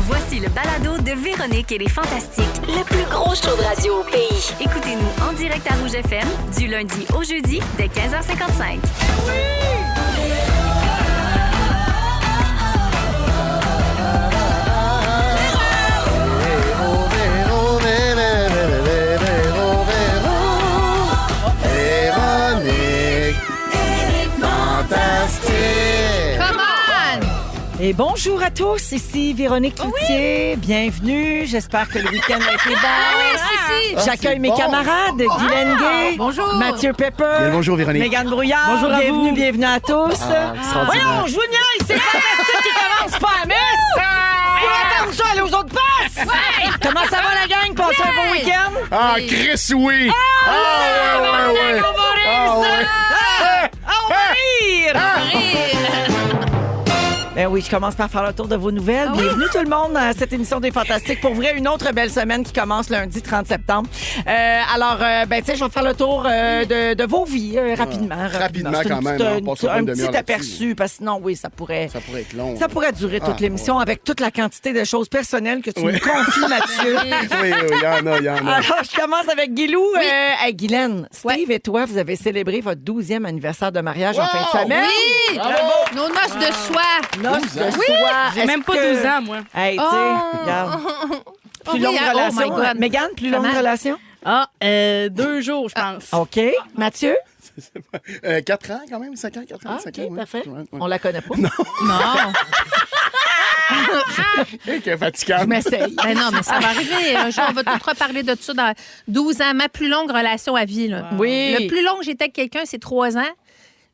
Voici le balado de Véronique et les Fantastiques. Le plus gros show de radio au pays. Écoutez-nous en direct à Rouge FM du lundi au jeudi dès 15h55. Et bonjour à tous, ici Véronique Cloutier. Bienvenue, j'espère que le week-end a été bon. J'accueille mes camarades, Guylaine Gay, bonjour. Mathieu Pepper, Bien, bonjour Véronique. Mégane Brouillard. Bonjour à vous. Bienvenue à tous. Voyons, je vous niaise, c'est fantastique qui commence pas à messe. Attends ça, aller aux autres passes. Comment ça va la gang? Passez un bon week-end? Ah, Chris, oui! Ouais. On va rire! Ben oui, je commence par faire le tour de vos nouvelles. Bienvenue tout le monde à cette émission des Fantastiques. Pour vrai, une autre belle semaine qui commence lundi 30 septembre. Alors, ben tu sais, je vais faire le tour de vos vies rapidement. Rapidement C'est quand même, un on passe pas une petit demi-heure aperçu, parce que sinon, oui, ça pourrait être long. Ça pourrait durer toute l'émission avec toute la quantité de choses personnelles que tu nous confies, Mathieu. Oui, il y en a. Alors, je commence avec Guilou. Hey, Guylaine, Steve et toi, vous avez célébré votre 12e anniversaire de mariage en fin de semaine. Oui! Nos noces de soie. Noces de soie. J'ai même pas 12 ans, moi. Hey, tu sais, regarde. Plus longue relation. Oh my God. Mégane, plus longue relation? 2 jours, je pense. OK. Mathieu? 4 ans quand même, 5 ans, 4 ans, Ah, 5 OK, ans. parfait. Ouais. On la connaît pas. Non. Quel fatigant. Je m'essaye. Ben non, mais ça va arriver. Un jour, on va tout reparler de ça dans 12 ans. Ma plus longue relation à vie. Là. Oui. Le plus long que j'étais avec quelqu'un, c'est 3 ans.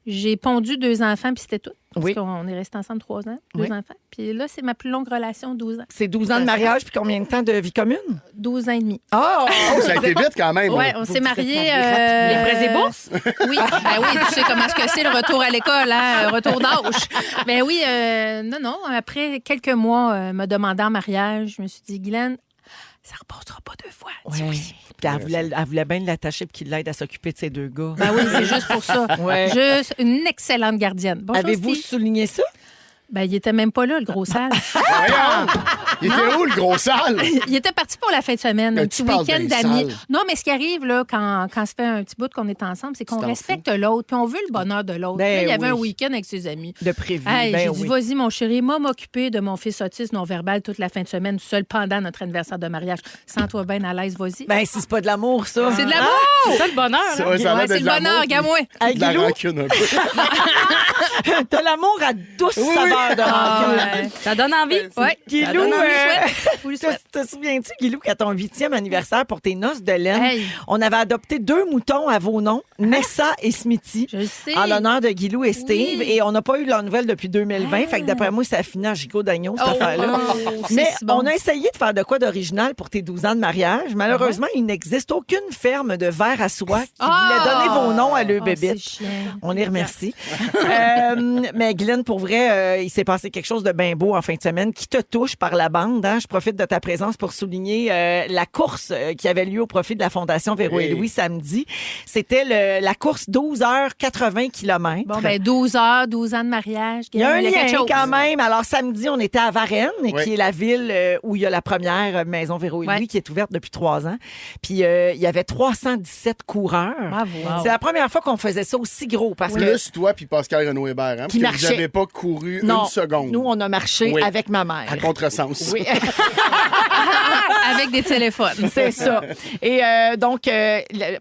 J'ai pondu 2 enfants, puis c'était tout. Parce Oui. qu'on est restés ensemble 3 ans, 2 Oui. enfants. Puis là, c'est ma plus longue relation, 12 ans. C'est 12 ans de mariage, puis combien de temps de vie commune? 12 ans et demi. Oh! Ça a été vite quand même. Ouais, là. on s'est mariés. Les prêts et bourses? Oui. Ben oui, tu sais comment est-ce que c'est le retour à l'école, hein? Retour d'âge. Ben oui, non. Après quelques mois, me demandant en mariage, je me suis dit, Guylaine, ça repassera pas 2 fois. Ouais. Oui. Puis elle voulait bien l'attacher pour qu'il l'aide à s'occuper de ses 2 gars. Ben oui, c'est juste pour ça. Ouais. Juste une excellente gardienne. Bonjour, Avez-vous Steve. souligné ça? Ben, il était même pas là, le gros sale. Voyons! Il était où, le gros sale? Il était parti pour la fin de semaine, un Tu petit parles week-end d'un d'amis. sale. Non, mais ce qui arrive là, quand ça fait un petit bout qu'on est ensemble, c'est qu'on t'en respecte l'autre, puis on veut le bonheur de l'autre. Ben Là, il y avait un oui. week-end avec ses amis. De prévu. Hey, ben j'ai oui. dit, vas-y, mon chéri, moi, m'occuper de mon fils autiste non-verbal toute la fin de semaine, tout seul pendant notre anniversaire de mariage. Sens-toi bien à l'aise, vas-y. Ben, si c'est pas de l'amour, ça. C'est de l'amour! C'est ça le bonheur. Ça, Hein? ça a l'air Ouais, c'est d'être le bonheur, l'amour, regarde-moi. Hey, de la Guilou, rancune un peu. t'as l'amour à douce saveur de rancune. ouais. Ça donne envie. Ouais. Guilou, Ça donne envie, te, te souviens-tu, Guilou, qu'à ton 8e anniversaire pour tes noces de laine, Hey. on avait adopté 2 moutons à vos noms, Nessa et Smithy, Je le sais. en l'honneur de Guilou et Steve. Oui. Et on n'a pas eu leurs nouvelles depuis 2020. Fait que d'après moi, ça a fini en gigot d'agneau, cette affaire-là. c'est Mais si bon. on a essayé de faire de quoi d'original pour tes 12 ans de mariage. Malheureusement, il n'existe aucune ferme de verre à soie qui voulait donner vos noms à leurs Oh, bébites. c'est chiant. On les remercie. Mais Guylaine, pour vrai, il s'est passé quelque chose de bien beau en fin de semaine qui te touche par la bande. Hein? Je profite de ta présence pour souligner la course qui avait lieu au profit de la Fondation Véro et Oui. Louis samedi. C'était la course 12 heures 80 km. Bon, ben 12 heures, 12 ans de mariage. Il y a un lien quelque chose. quand même. Alors, samedi, on était à Varennes, Oui. qui est la ville où il y a la première maison Véro et Louis Ouais. qui est ouverte depuis 3 ans. Puis, il y avait 317 coureurs. Bravo. C'est la première fois qu'on faisait ça aussi gros parce que Plus toi puis Pascal Renaud-Hébert, hein, parce Qui que marchait. vous n'avez pas couru non, une seconde. nous, on a marché Oui. avec ma mère. À contresens. Oui. Avec des téléphones. C'est ça. Et donc,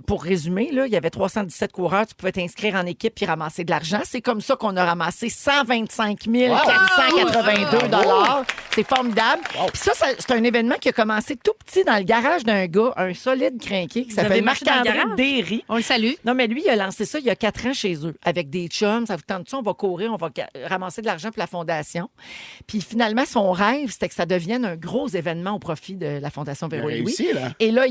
pour résumer, là, il y avait 317 coureurs. Tu pouvais t'inscrire en équipe puis ramasser de l'argent. C'est comme ça qu'on a ramassé 125 482 $. C'est formidable. Puis ça, c'est un événement qui a commencé tout petit dans le garage d'un gars, un solide crinqué qui avez s'appelle marché dans le Marc-André garage? Derry. On le salue. Non, mais lui, il a lancé ça il y a 4 ans chez eux, avec des chums. Ça vous tente-tu? On va courir, on va ramasser de l'argent pour la fondation. Puis finalement, son rêve, c'était que ça devienne un gros événement au profit de la Fondation Il a Véro et Louis. réussi, là. Et là,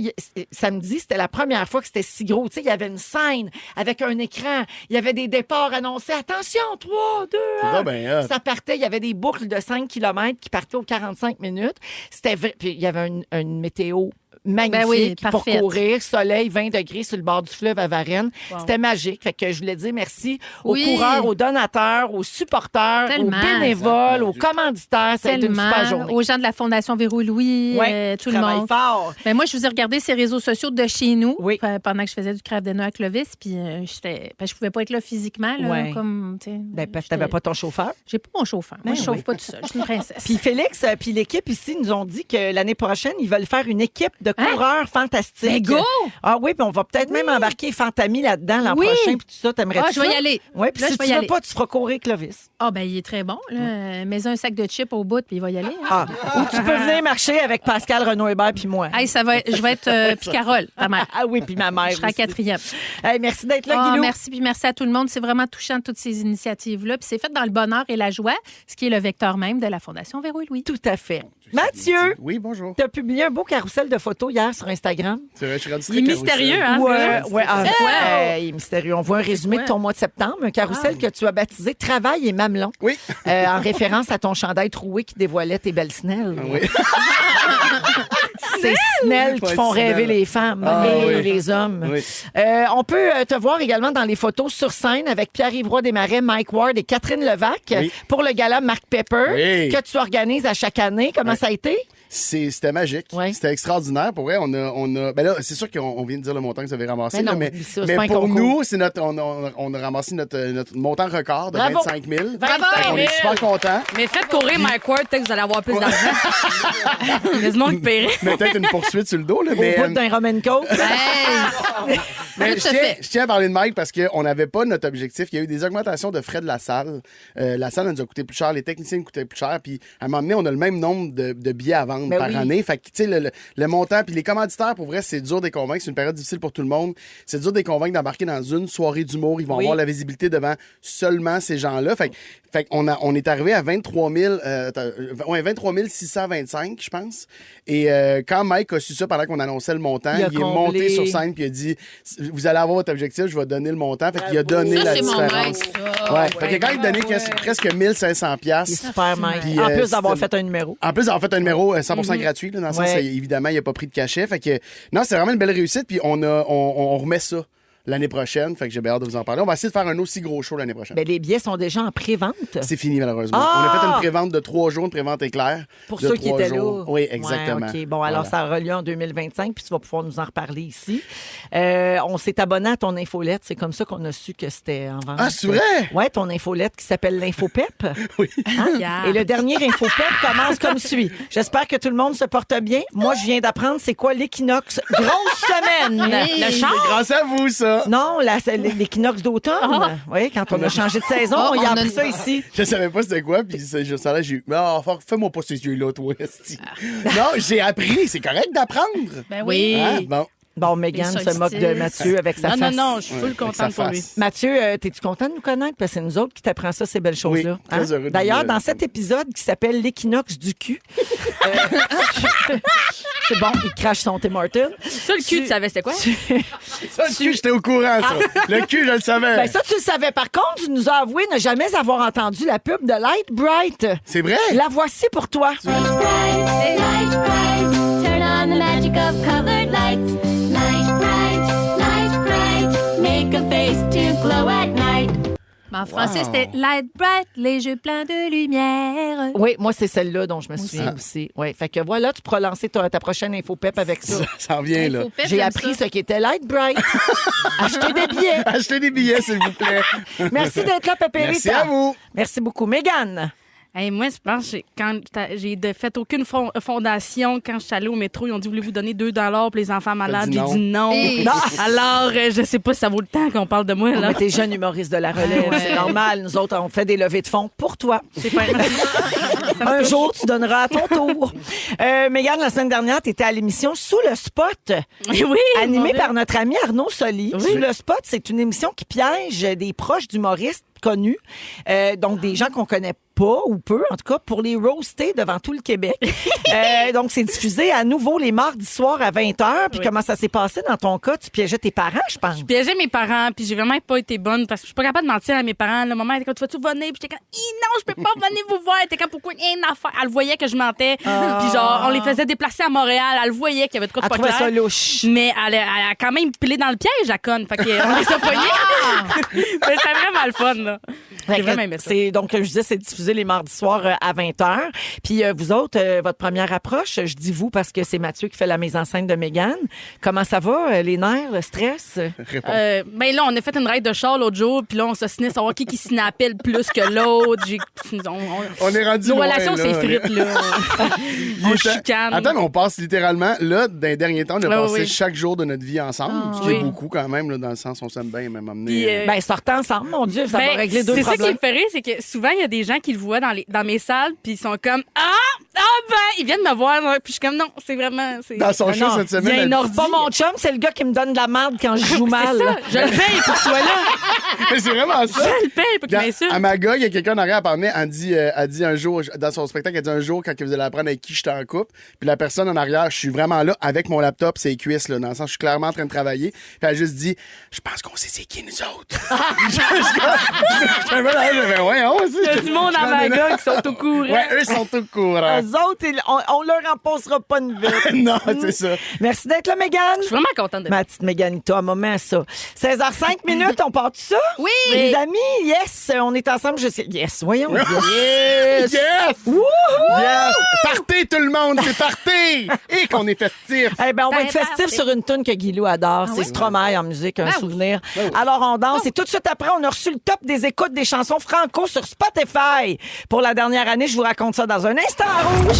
samedi, c'était la première fois que c'était si gros. Tu sais, il y avait une scène avec un écran. Il y avait des départs annoncés. Attention, 3, 2, 1. va bien hot. Ça partait. Il y avait des boucles de 5 km qui partaient aux 45 minutes. C'était vrai. Puis il y avait une météo magnifique Ben oui, pour parfaite. courir. Soleil, 20 degrés sur le bord du fleuve à Varennes. C'était magique. Fait que je voulais dire merci aux Oui. coureurs, aux donateurs, aux supporters, Tellement. aux bénévoles, aux commanditaires. Ça a été une super Tellement. journée. Aux gens de la Fondation Véro Louis, Ouais, tout le travaille monde. fort. Ben moi, je vous ai regardé ces réseaux sociaux de chez nous Oui. pendant que je faisais du crève de nœuds à Clovis. Puis je pouvais pas être là physiquement. Là, Ouais. comme, tu sais, Ben, parce que t'avais pas ton chauffeur. J'ai pas mon chauffeur. Moi, Ben je chauffe oui. pas tout seul. Je suis une princesse. Puis Félix, puis l'équipe ici nous ont dit que l'année prochaine, ils veulent faire une équipe de coureurs fantastiques. Ben go! Ah oui, puis on va peut-être même embarquer Fantami là-dedans l'an Oui. prochain, puis tout ça. T'aimerais-tu Ah, je vais ça? y aller. Oui, puis Là, si je vais tu y veux aller. pas, tu feras courir Clovis. Ah, ben il est très bon. Là. Mets un sac de chips au bout, puis il va y aller. hein. Ah. Ou tu peux venir marcher avec Pascal Renaud-Hébert puis moi. Hey, je vais être Picarole, ta mère. Ah oui, puis ma mère Je serai à aussi. 4e. Hey, merci d'être là, Ah, Guilou. merci, puis merci à tout le monde. C'est vraiment touchant, toutes ces initiatives-là. Puis c'est fait dans le bonheur et la joie, ce qui est le vecteur même de la Fondation Véro et Louis. Tout à fait. Mathieu, Oui, bonjour. tu as publié un beau carrousel de photos hier sur Instagram. C'est vrai, je suis rendu Il est très mystérieux, carrousel. hein? Ouais, ce ouais, gars-là? il est mystérieux. On voit un résumé de ton mois de septembre, un carrousel que tu as baptisé Travail et Mamelon, Oui. en référence à ton chandail troué qui dévoilait tes belles snelles. Oui. Ces snelles qui Ouais, font snelles. rêver les femmes Ah, et oui. les hommes. Oui. On peut te voir également dans les photos sur scène avec Pierre-Yves Roy Desmarais, Mike Ward et Catherine Levac Oui. pour le gala Marc Pepper Oui. que tu organises à chaque année. Comment ça a été? C'était magique. Ouais. C'était extraordinaire. Pour vrai, on a. Ben là, c'est sûr qu'on vient de dire le montant que vous avez ramassé. Mais non, là, mais oublie ça, c'est mais pas un pour concours. nous, c'est on a ramassé notre montant record de Bravo. 25 000. Bravo. On est super contents. Mais faites courir Mike Ward, peut-être que vous allez avoir plus d'argent. Il y a du monde qui paierait. Mais peut-être une poursuite sur le dos. Là, mais, Au bout d'un Roman Coke. Hey! mais Tout je à fait. tiens à parler de Mike parce qu'on n'avait pas notre objectif. Il y a eu des augmentations de frais de la salle. La salle elle nous a coûté plus cher, les techniciens nous coûtaient plus cher. Puis à un moment donné, on a le même nombre de billets à vendre Ben par oui. année. Fait que, tu sais, le montant, puis les commanditaires, pour vrai, c'est dur de les convaincre. C'est une période difficile pour tout le monde. C'est dur de les convaincre d'embarquer dans une soirée d'humour. Ils vont Oui. avoir la visibilité devant seulement ces gens-là. Fait qu'on est arrivé à 23 625, je pense. Et quand Mike a su ça pendant qu'on annonçait le montant, Il a il est comblé. monté sur scène puis il a dit vous allez avoir votre objectif, je vais donner le montant. Fait qu'il a donné Ça, la c'est mon différence. Mike, ça. Ouais. Fait qu'il a quand même donné presque 1500 Il est $. super, Mike. Puis, En plus d'avoir c'était- fait un numéro. En plus d'avoir fait un numéro 100% gratuit, là, dans le sens, Ouais. évidemment, il n'a pas pris de cachet. Fait que, non, c'est vraiment une belle réussite. Puis on remet ça l'année prochaine. Fait que j'ai bien hâte de vous en parler. On va essayer de faire un aussi gros show l'année prochaine. Ben, les billets sont déjà en pré-vente. C'est fini, malheureusement. Ah! On a fait une pré-vente de 3 jours, une pré-vente éclair. Pour de ceux qui 3 étaient jours. là. Oui, exactement. Ouais, OK. Bon, alors Voilà. ça aura lieu en 2025, puis tu vas pouvoir nous en reparler ici. On s'est abonné à ton infolette. C'est comme ça qu'on a su que c'était en vente. Ah, c'est vrai? Oui, ton infolette qui s'appelle l'Infopep. Oui. Yeah. Et le dernier Infopep commence comme suit. J'espère que tout le monde se porte bien. Moi, je viens d'apprendre c'est quoi l'équinoxe. Grosse semaine! Hey. Le C'est char? grâce à vous, ça. Non, l'équinoxe d'automne. Oui, quand on a changé de saison, Ah, on y a on a appris une- ça ici. Je savais pas c'était quoi, puis je savais, j'ai eu. Ah, fais-moi pas ces yeux-là, toi, esti. Non, j'ai appris, c'est correct d'apprendre. Ben oui. Hein? Bon. Bon, Mégane Les se moque de solstices. Mathieu avec sa Non, face. non, je suis full Ouais, avec sa contente pour lui. face. Mathieu, t'es-tu content de nous connaître? Parce que c'est nous autres qui t'apprend ça, ces belles choses-là. Oui, très heureux de D'ailleurs, vous- dans cet épisode qui s'appelle l'équinoxe du cul, c'est bon, il crache son Tim Hortons. Ça, le cul, tu savais c'était quoi? Ça, le cul, j'étais au courant, ça. Le cul, je le savais. Ben ça, tu le savais. Par contre, tu nous as avoué ne jamais avoir entendu la pub de Light Bright. C'est vrai? La voici pour toi. Light bright, turn on the magic of colored lights. Light bright, make a face to glow at night. Mais en français, c'était Light Bright, les jeux pleins de lumière. Oui, moi, c'est celle-là dont je me souviens aussi. Oui, fait que voilà, tu pourras lancer ta prochaine infopep avec ça. Ça en vient, là. Infopep, J'ai j'aime appris ça. ce qu'était Light Bright. Achetez des billets. Achetez des billets, s'il vous plaît. Merci d'être là, Pépé Merci Rita. à vous. Merci beaucoup. Mégane. Hey, moi, je pense que quand j'ai fait aucune fondation, quand je suis allée au métro, ils ont dit voulez-vous donner 2 $ pour les enfants malades? dit J'ai non. dit non. Hey. Alors, je sais pas si ça vaut le temps qu'on parle de moi. On Là. était jeunes humoristes de la relève. Ouais. C'est normal. Nous autres, on fait des levées de fonds pour toi. C'est pas Un jour, tu donneras à ton tour. Mégane, la semaine dernière, tu étais à l'émission Sous le Spot, Oui, animée mon Dieu. par notre ami Arnaud Soli. Oui. Sous le Spot, c'est une émission qui piège des proches d'humoristes connus, donc des gens qu'on connaît pas ou peu, en tout cas, pour les roaster devant tout le Québec. Donc, c'est diffusé à nouveau les mardis soirs à 20h. Puis comment ça s'est passé dans ton cas? Tu piégeais tes parents, je pense. Je piégeais mes parents, puis j'ai vraiment pas été bonne parce que je suis pas capable de mentir à mes parents. Le moment, elle était comme, tu vas-tu venir? Puis j'étais comme, non, je peux pas venir vous voir. Elle était comme, pourquoi rien à faire? Elle voyait que je mentais. Puis genre, on les faisait déplacer à Montréal. Elle voyait qu'il y avait de quoi de pas clair. Ça louche. Mais elle a quand même pilé dans le piège, la conne. Fait qu'on les a pognés. Mais c'était vraiment le fun, là. J'ai vraiment aimé ça. Donc, je disais, c'est diffusé les mardis soirs à 20h. Puis vous autres, votre première approche, je dis vous parce que c'est Mathieu qui fait la mise en scène de Mégane. Comment ça va, les nerfs, le stress? Ben là, on a fait une ride de char l'autre jour, puis là, on s'ostinait à savoir qui snappait le plus que l'autre. On est rendu nos loin, relations, là. c'est frites, là. On chicane. Attends, mais on passe littéralement, là, dans les derniers temps, on a passé oui. chaque jour de notre vie ensemble. Ce qui est oui. beaucoup quand même, là, dans le sens où on s'aime bien, même amené. Ben, sortez ensemble, mon Dieu, ça va régler deux c'est problèmes. ça qui me fait rire, c'est que souvent, il y a des gens qui le voient dans mes salles, puis ils sont comme ils viennent me voir, puis je suis comme non, c'est vraiment. Dans son show non, cette il y a semaine, une ordi. C'est pas mon chum, c'est le gars qui me donne de la merde quand je joue mal. C'est ça, je le paye pour qu'il soit là. Mais c'est vraiment ça. Je le paye pour qu'il À m'insulte. Maga, il y a quelqu'un en arrière à parler, elle dit un jour, dans son spectacle, elle dit un jour, quand vous allez apprendre avec qui j'étais en couple, puis la personne en arrière, je suis vraiment là avec mon laptop, ses cuisses, là, dans le sens, je suis clairement en train de travailler, puis elle a juste dit, je pense qu'on sait c'est qui nous autres. Ouais, Il y a du monde à Maga qui sont au courant. Ouais, eux sont au courant. Eux autres, on leur en passera pas une vite. Non, c'est ça. Merci d'être là, Mégane. Je suis vraiment contente de Ma petite Méganita, un moment à ça. 16h05 minutes, on part de ça? Oui. Les amis, yes, on est ensemble jusqu'à... Yes, voyons. Yes! Yes! Wouhou! Yes! Partez tout le monde, c'est partez! Et qu'on est festif. Eh ben, on va être Ben, festif sur une tune que Guilou adore. C'est Stromae en musique, un souvenir. Alors, on danse. Et tout de suite après, on a reçu le top des écoutes des chansons franco sur Spotify. Pour la dernière année, je vous raconte ça dans un instant à Rouge.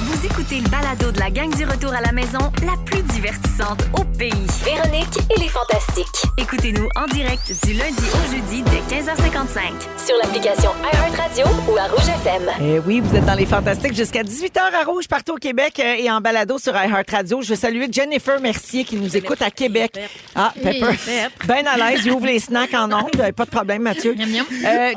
Vous écoutez le balado de la gang du retour à la maison, la plus divertissante au pays. Véronique et les Fantastiques. Écoutez-nous en direct du lundi au jeudi dès 15h55 sur l'application iHeartRadio ou à Rouge FM. Eh oui, vous êtes dans les Fantastiques jusqu'à 18h à Rouge, partout au Québec et en balado sur iHeartRadio. Je veux saluer Jennifer Mercier qui nous écoute à Québec. Ah, Pepper. Ben à l'aise, il ouvre les snacks en ondes. Pas de problème, Mathieu. Miam, miam.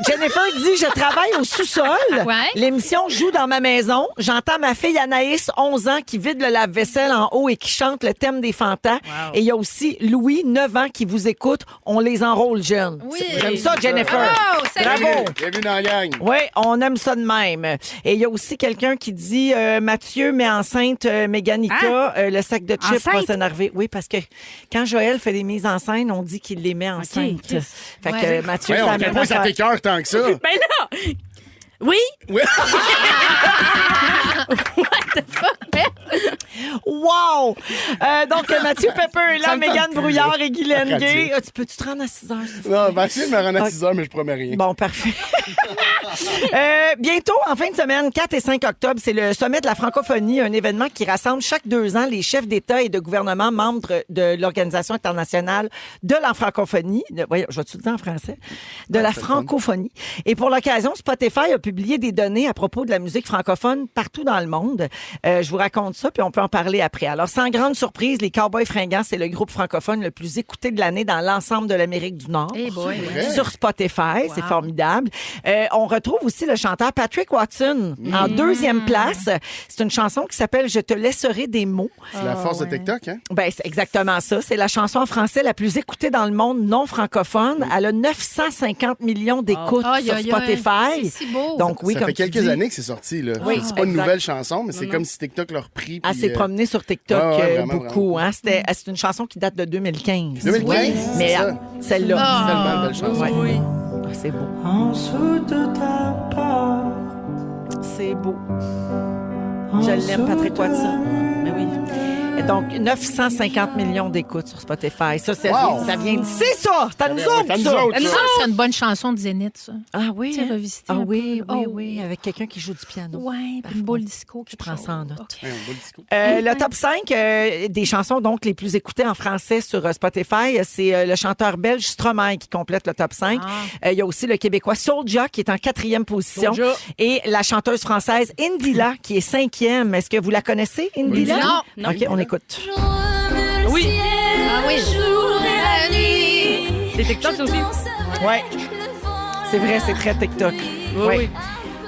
Jennifer dit, je travaille au sous-sol. Ouais. L'émission joue dans ma maison. J'entends ma fille Anaïs, 11 ans, qui vide le lave-vaisselle en haut et qui chante le thème des fantas. Wow. Et il y a aussi Louis, 9 ans, qui vous écoute. On les enrôle jeunes. Oui. J'aime ça, Jennifer. Bravo, salut. Bravo. Bienvenue dans la gang. Oui, on aime ça de même. Et il y a aussi quelqu'un qui dit Mathieu met enceinte Méganita, le sac de chips va Enceinte? s'énerver. Oui, parce que quand Joël fait des mises en scène, on dit qu'il les met enceinte. Chris. Fait que Ouais. Mathieu, Ouais, ça on amène fait pas ça t'écoeure tant que ça. Ben là! Oui! Oui. Wow! Donc, Mathieu Pepper est là, Ça me Mégane tente plus, Brouillard là. et Guylaine Radio. Gay. Tu peux-tu te rendre à 6 heures? Non, Mathieu me rend à 6 heures, mais je promets rien. Bon, parfait. Bientôt, en fin de semaine, 4 et 5 octobre, c'est le sommet de la francophonie, un événement qui rassemble chaque 2 ans les chefs d'État et de gouvernement membres de l'Organisation internationale de la francophonie. Voyons, je vais te le dire en français. De la francophonie. Et pour l'occasion, Spotify a publié des données à propos de la musique francophone partout dans le monde. Je vous raconte ça, puis on peut en parler après. Alors, sans grande surprise, les Cowboys Fringants, c'est le groupe francophone le plus écouté de l'année dans l'ensemble de l'Amérique du Nord. Hey boy. Sur Spotify, c'est formidable. On retrouve aussi le chanteur Patrick Watson en 2e place. C'est une chanson qui s'appelle « Je te laisserai des mots C'est la force de TikTok, hein? ». Ben, c'est exactement ça. C'est la chanson en français la plus écoutée dans le monde non francophone. Elle a 950 millions d'écoutes Aïe, sur aïe, aïe. Spotify. C'est si beau. Donc oui, Ça comme fait tu quelques dis, années que c'est sorti, là. Oui, C'est pas une exact. nouvelle chanson, mais c'est comme si TikTok l'a repris. Elle puis, s'est promenée sur TikTok vraiment, beaucoup. Hein? C'est une chanson qui date de 2015. 2015, Oui. c'est Mais ça. celle-là. Ah. C'est tellement une belle chanson. Ouais. Ah, c'est beau. En dessous de ta porte. C'est beau. Je l'aime, Patrick Watson. Mais oui. Et donc, 950 millions d'écoutes sur Spotify. Ça, Wow. ça vient de... C'est ça! C'est à nous C'est autres, à nous ça! autres, ça. Ça, c'est une bonne chanson de Zénith, ça. Ah oui? Tu sais, hein? revisiter Ah un oui, peu. oui, Oh. oui. Avec quelqu'un qui joue du piano. Ouais, puis une boule disco. Je prends ça en note. Ouais, un beau discours. Le top 5 des chansons donc les plus écoutées en français sur Spotify, c'est le chanteur belge Stromae qui complète le top 5. Il y a aussi le Québécois Soulja qui est en 4e position. Soulja. Et la chanteuse française Indila qui est 5e. Est-ce que vous la connaissez, Indila? Non. Non. OK, on écoute. Oui! Ah oui. C'est TikTok, ça aussi? Ouais. C'est vrai, c'est très TikTok. Oui.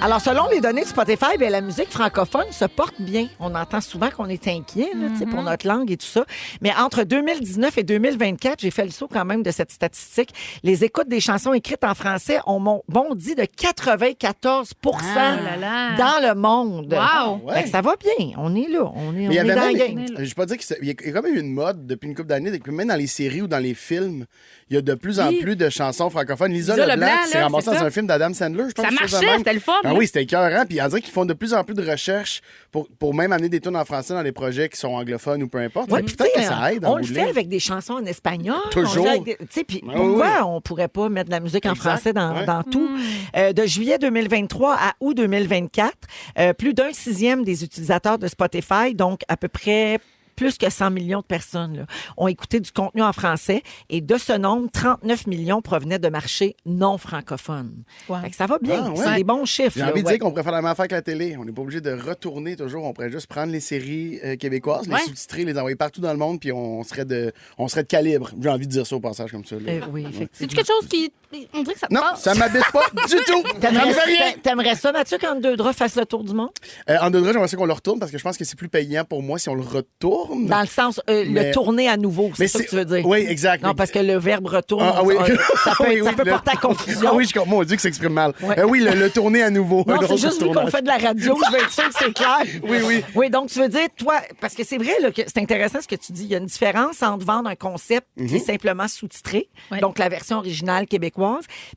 Alors, selon les données de Spotify, bien, la musique francophone se porte bien. On entend souvent qu'on est inquiet là, tu sais, pour notre langue et tout ça. Mais entre 2019 et 2024, j'ai fait le saut quand même de cette statistique. Les écoutes des chansons écrites en français ont bondi de 94 dans le monde. Wow! Fait que ça va bien. On est là. On est Mais il y avait dans le même, game. je vais pas dire qu'il y a quand même une mode depuis une couple d'années, même dans les séries ou dans les films, il y a de plus en plus de chansons francophones. Lisa Leblanc s'est là, ramassée c'est dans ça. un film d'Adam Sandler, je pense. Ça quelque chose de marchait, même. c'était le fun. Ah oui, c'était écœurant. Puis on dirait qu'ils font de plus en plus de recherches pour même amener des tunes en français dans des projets qui sont anglophones ou peu importe. Ouais, Puis puis peut-être que tu sais, ça aide. on le fait avec des chansons en espagnol. Toujours. On le fait avec des- tu sais, puis Ah pourquoi on pourrait pas mettre de la musique en Exact. français dans, Ouais. dans tout? De juillet 2023 à août 2024, plus d'un sixième des utilisateurs de Spotify, donc à peu près plus que 100 millions de personnes, là, ont écouté du contenu en français. Et de ce nombre, 39 millions provenaient de marchés non francophones. Wow. Fait que ça va bien. Ah, ouais. C'est des bons chiffres. J'ai là, envie de ouais. dire qu'on pourrait faire la même affaire que la télé. On n'est pas obligé de retourner toujours. On pourrait juste prendre les séries québécoises, les sous-titrer, les envoyer partout dans le monde, puis on serait de calibre. J'ai envie de dire ça au passage comme ça. là. Oui, effectivement. C'est-tu quelque chose qui. On dirait que ça te Non, passe. ça m'habite pas du tout. Ça me fait rien. T'aimerais ça, Mathieu, quand deux draps fassent le tour du monde? En deux j'aimerais ça qu'on le retourne parce que je pense que c'est plus payant pour moi si on le retourne. Dans le sens, le Mais- tourner à nouveau, c'est Mais ça que tu veux dire? Oui, exact. Non, parce que le verbe retourne, Ah, oui. ça peut, Oui, ça oui, peut le- porter à confusion. Ah oui, mon Dieu que ça exprime mal. Ouais. Oui, le tourner à nouveau. Non, Un c'est autre juste vu qu'on tournage. fait de la radio, je veux être sûre que c'est clair. Oui, oui. Oui, donc tu veux dire, toi, parce que c'est vrai là, que c'est intéressant ce que tu dis. Il y a une différence entre vendre un concept qui Mhm. est simplement sous-titré, Ouais. donc la version originale québécoise,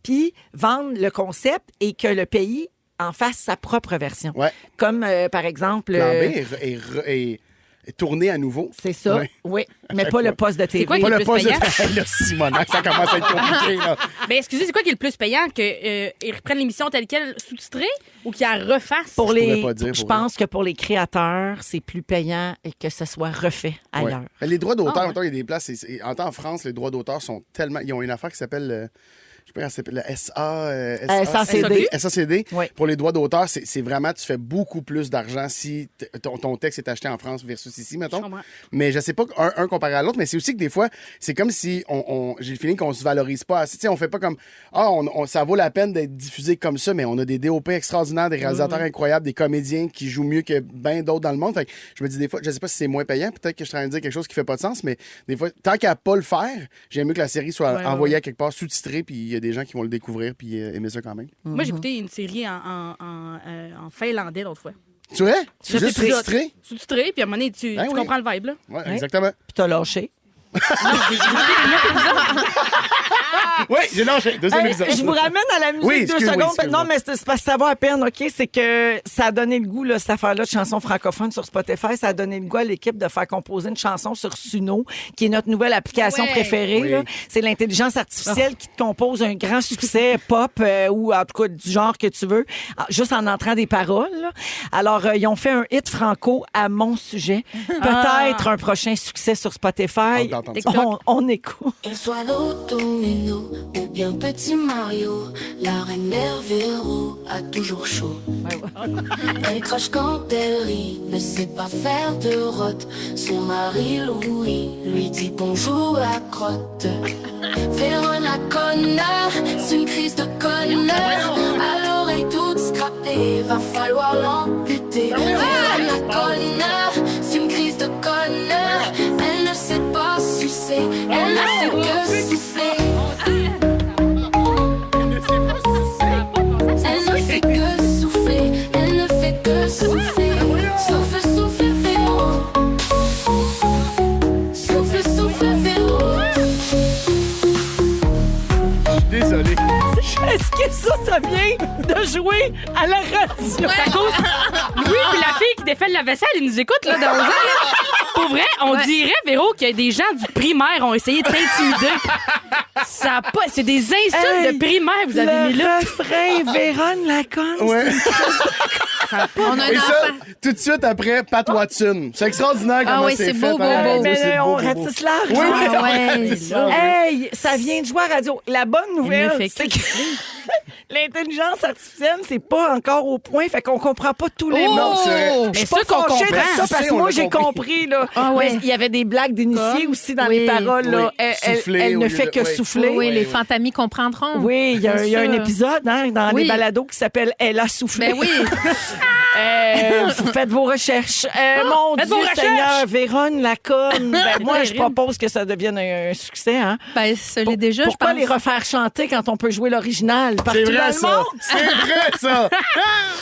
puis vendre le concept et que le pays en fasse sa propre version. Ouais. Comme, par exemple... Plan B est tourné à nouveau. c'est ça, Ouais. oui, mais chaque pas le fois. poste de TV. quoi qui Pas est le plus poste de payant? Là, Simonac, ça commence à être compliqué. Là. Ben, excusez, c'est quoi qui est le plus payant? Qu'ils reprennent l'émission telle quelle sous-titrée ou qu'ils la refassent? Pour Je les, pourrais pas dire je pour pense que pour les créateurs, c'est plus payant et que ce soit refait ailleurs. Ouais. Les droits d'auteur, mettons, il y a des places. En France, les droits d'auteur sont tellement. Ils ont une affaire qui s'appelle. Je sais pas comment ça s'appelle, le SACD. SACD. Oui. Pour les droits d'auteur, c'est vraiment, tu fais beaucoup plus d'argent si ton texte est acheté en France versus ici, mettons. Je comprends. Mais je sais pas un comparé à l'autre, mais c'est aussi que des fois, c'est comme si j'ai le feeling qu'on se valorise pas assez. Tu sais, on fait pas comme, ça vaut la peine d'être diffusé comme ça, mais on a des DOP extraordinaires, des réalisateurs incroyables, des comédiens qui jouent mieux que bien d'autres dans le monde. Fait que je me dis des fois, je sais pas si c'est moins payant, peut-être que je suis en train de dire quelque chose qui fait pas de sens, mais des fois, tant qu'à pas le faire, j'aime mieux que la série soit envoyée à quelque part, sous-titrée, puis il y a des gens qui vont le découvrir puis aimer ça quand même. Moi, j'ai écouté une série en finlandais l'autre fois. Tu vois? Je Juste fais ça. sous-titré? Sous-titré, puis à un moment donné, tu Ben oui. comprends le vibe, là. Ouais, exactement. Puis t'as lâché. Oui, j'ai lâché. Deuxième Hey, épisode. je vous ramène à la musique Oui, 2 excuse-moi, secondes. excuse-moi. Non, mais c'est parce que ça va à peine, OK? C'est que ça a donné le goût, là, cette affaire-là de chansons francophones sur Spotify. Ça a donné le goût à l'équipe de faire composer une chanson sur Suno, qui est notre nouvelle application Ouais. préférée. Oui. là. C'est l'intelligence artificielle qui te compose un grand succès pop ou en tout cas du genre que tu veux, juste en entrant des paroles. là. Alors, ils ont fait un hit franco à mon sujet. Peut-être un prochain succès sur Spotify. Hâte d'entendre ça. On écoute. Qu'elle soit Lotomino ou bien Petit Mario, la reine mère Véro a toujours chaud. Elle crache quand elle rit, ne sait pas faire de rotte. Son mari Louis lui dit bonjour la crotte. Véron la connard, c'est une crise de connard. À l'oreille toute scrapée, va falloir l'amputer. Véron la connard, c'est une crise de connard. Elle ne sait pas sucer, elle ne fait que souffler. Elle ne fait que souffler, elle ne fait que souffler. Souffle, souffle, Véro. Souffle, souffle, Véro. Désolé. Est-ce que ça vient de jouer à la radio? À cause... Oui, puis la fille qui défait la vaisselle, elle nous écoute, là, dans 11 ans, là. Pour vrai, on dirait, Véro, que des gens du primaire ont essayé de t'intimider. Ça a pas... C'est des insultes Hey, de primaire, vous avez mis là. Le refrain, Véronne Laconne. Ouais. On a un Et ça, enfant. tout de suite après, Pat Watson. C'est extraordinaire comment oui, c'est c'est fait. beau, par- beau, beau. Mais c'est là, beau, on beau, beau. ratisse large. Oui, oui, Ah ouais. c'est ça. Hey, ça vient de jouer à radio. La bonne nouvelle, Elle ne fait c'est que que l'intelligence artificielle, c'est pas encore au point, fait qu'on comprend pas tous les Oh! mots. C'est vrai. Je suis pas ça qu'on fâchée de comprend. ça parce que On moi, l'a j'ai compris. compris. Là. Ah ouais. Mais il y avait des blagues d'initiés aussi dans les Oui. paroles. Là. Oui. Souffler Elle au ne lieu fait de- que oui. souffler. Oui, les oui. fantamis comprendront. Oui, il y a Bien un sûr. épisode dans Oui. les balados qui s'appelle Elle a soufflé. Ben oui. Vous faites vos recherches. Mon faites Dieu vos recherches. Seigneur, Vérone Laconne. Ben, moi, je Terrible. propose que ça devienne un succès. Hein? Ben, ça l'est déjà, je Pourquoi pense. les refaire chanter quand on peut jouer l'original partout C'est dans vrai, le ça. monde? C'est vrai, ça.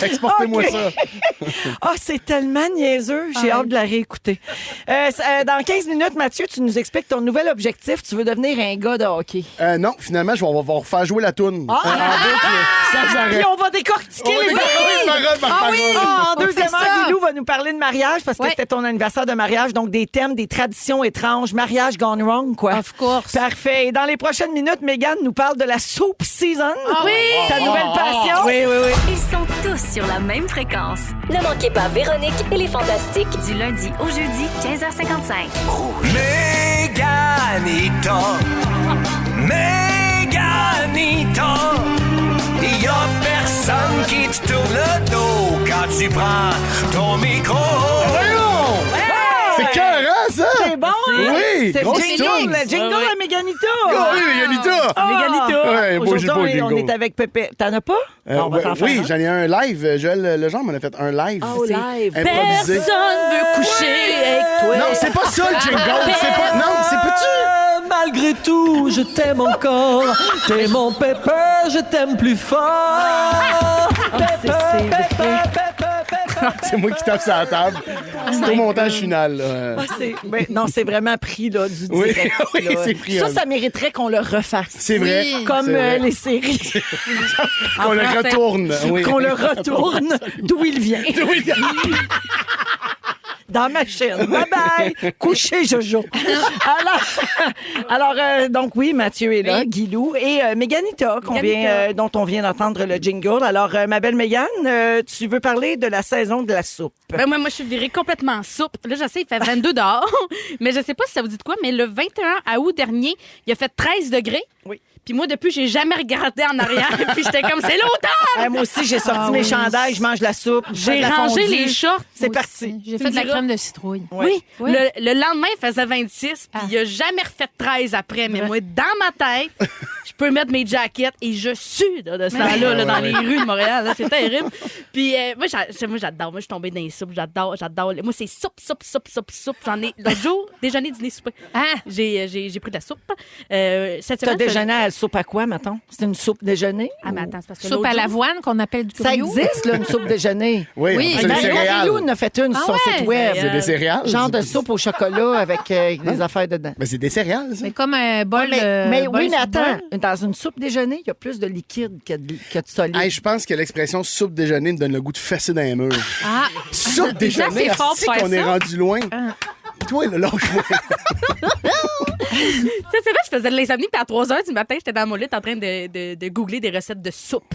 Exportez-moi Ok. ça. Ah, c'est tellement niaiseux. J'ai hâte de la réécouter. Dans 15 minutes, Mathieu, tu nous expliques ton nouvel objectif. Tu veux devenir un gars de hockey. Non, finalement, on va refaire jouer la toune. En boucle, sans arrêt. Puis on va décortiquer les Parole par parole. Ah, en On deuxièmement, fait ça. Guilou va nous parler de mariage parce que Ouais. c'était ton anniversaire de mariage, donc des thèmes, des traditions étranges, mariage gone wrong, quoi. Of course. Parfait. Et dans les prochaines minutes, Mégane nous parle de la soup season. Oui. Ta nouvelle passion. Oui, oui, oui. Ils sont tous sur la même fréquence. Ne manquez pas Véronique et les Fantastiques du lundi au jeudi 15h55. Méganito, Méganito, y a personne qui te tourne le dos quand tu prends ton micro. C'est cœurant, ça. C'est bon, hein? Oui, C'est le grosse jingle, tune. le jingle à Méganito. Ah oui, Yanita. Méganito. Ouais, beau Aujourd'hui, on jingle. est avec Pépé. T'en as pas? On va t'en faire oui, un. j'en ai un live. Joël Legendre m'en a fait un live. Oh, C'est live. improvisé. Personne veut coucher avec toi. Non, c'est pas ça le jingle. C'est pas. Non, c'est pas-tu. Malgré tout, je t'aime encore. T'es mon pépé, je t'aime plus fort. C'est vrai. C'est moi qui tape sur la table. C'est au montage final. là. Ah, non, c'est vraiment pris là, du Oui, direct. oui, là. c'est pris, Ça mériterait qu'on le refasse. C'est vrai. Oui. Comme C'est vrai. les séries. On le retourne. Oui. Qu'on le retourne d'où il vient. Dans ma chaîne. Bye-bye. Couchez, Jojo. Donc oui, Mathieu est là, Oui. Guilou et Méganita, dont on vient d'entendre le jingle. Alors, ma belle Mégane, tu veux parler de la saison de la soupe. Ben moi, je suis virée complètement soupe. Là, je sais, il fait 22 dehors, mais je sais pas si ça vous dit de quoi, mais le 21 août dernier, il a fait 13 degrés. Oui. Puis moi, depuis, j'ai jamais regardé en arrière. Puis j'étais comme, c'est l'automne! Moi aussi, j'ai sorti mes chandails, je mange la soupe. je fais J'ai de la rangé fondue. les shorts. C'est Moi parti. aussi. J'ai Tu fait me de la diras. crème de citrouille. Oui. Oui. Le lendemain, il faisait 26, puis il a jamais refait 13 après. Mais moi, dans ma tête, je peux mettre mes jackets et je sue de ce temps-là là, dans les rues de Montréal. Là. C'est terrible. Puis moi, j'adore. Moi, je suis tombée dans les soupes. J'adore. Moi, c'est soupe. J'en ai l'autre jour, déjeuner, dîner, souper. Ah. J'ai pris de la soupe. Cette T'as semaine, déjeuné à la soupe à quoi, mettons? C'est une soupe déjeuner? Ah, mais attends, c'est parce que Soupe l'autre à jour- l'avoine qu'on appelle du Ça couillou. existe, là, une soupe déjeuner. Oui, Oui. c'est des céréales. Marie-Lou en a fait une sur son ouais? site web. C'est des céréales. Genre de soupe au chocolat avec des affaires dedans. Ben, c'est des céréales, ça. C'est comme un bol de. Mais bol oui, mais sur attends, bol. dans une soupe déjeuner, il y a plus de liquide que de solide. Hey, je pense que l'expression soupe déjeuner me donne le goût de fesser dans les murs. Ah, Soupe déjeuner, c'est fort asti pour faire qu'on est ça. rendu loin. Toi, là, lâche-moi. C'est vrai, je faisais de l'insomnie, puis à 3 h du matin, j'étais dans mon lit en train de googler des recettes de soupe.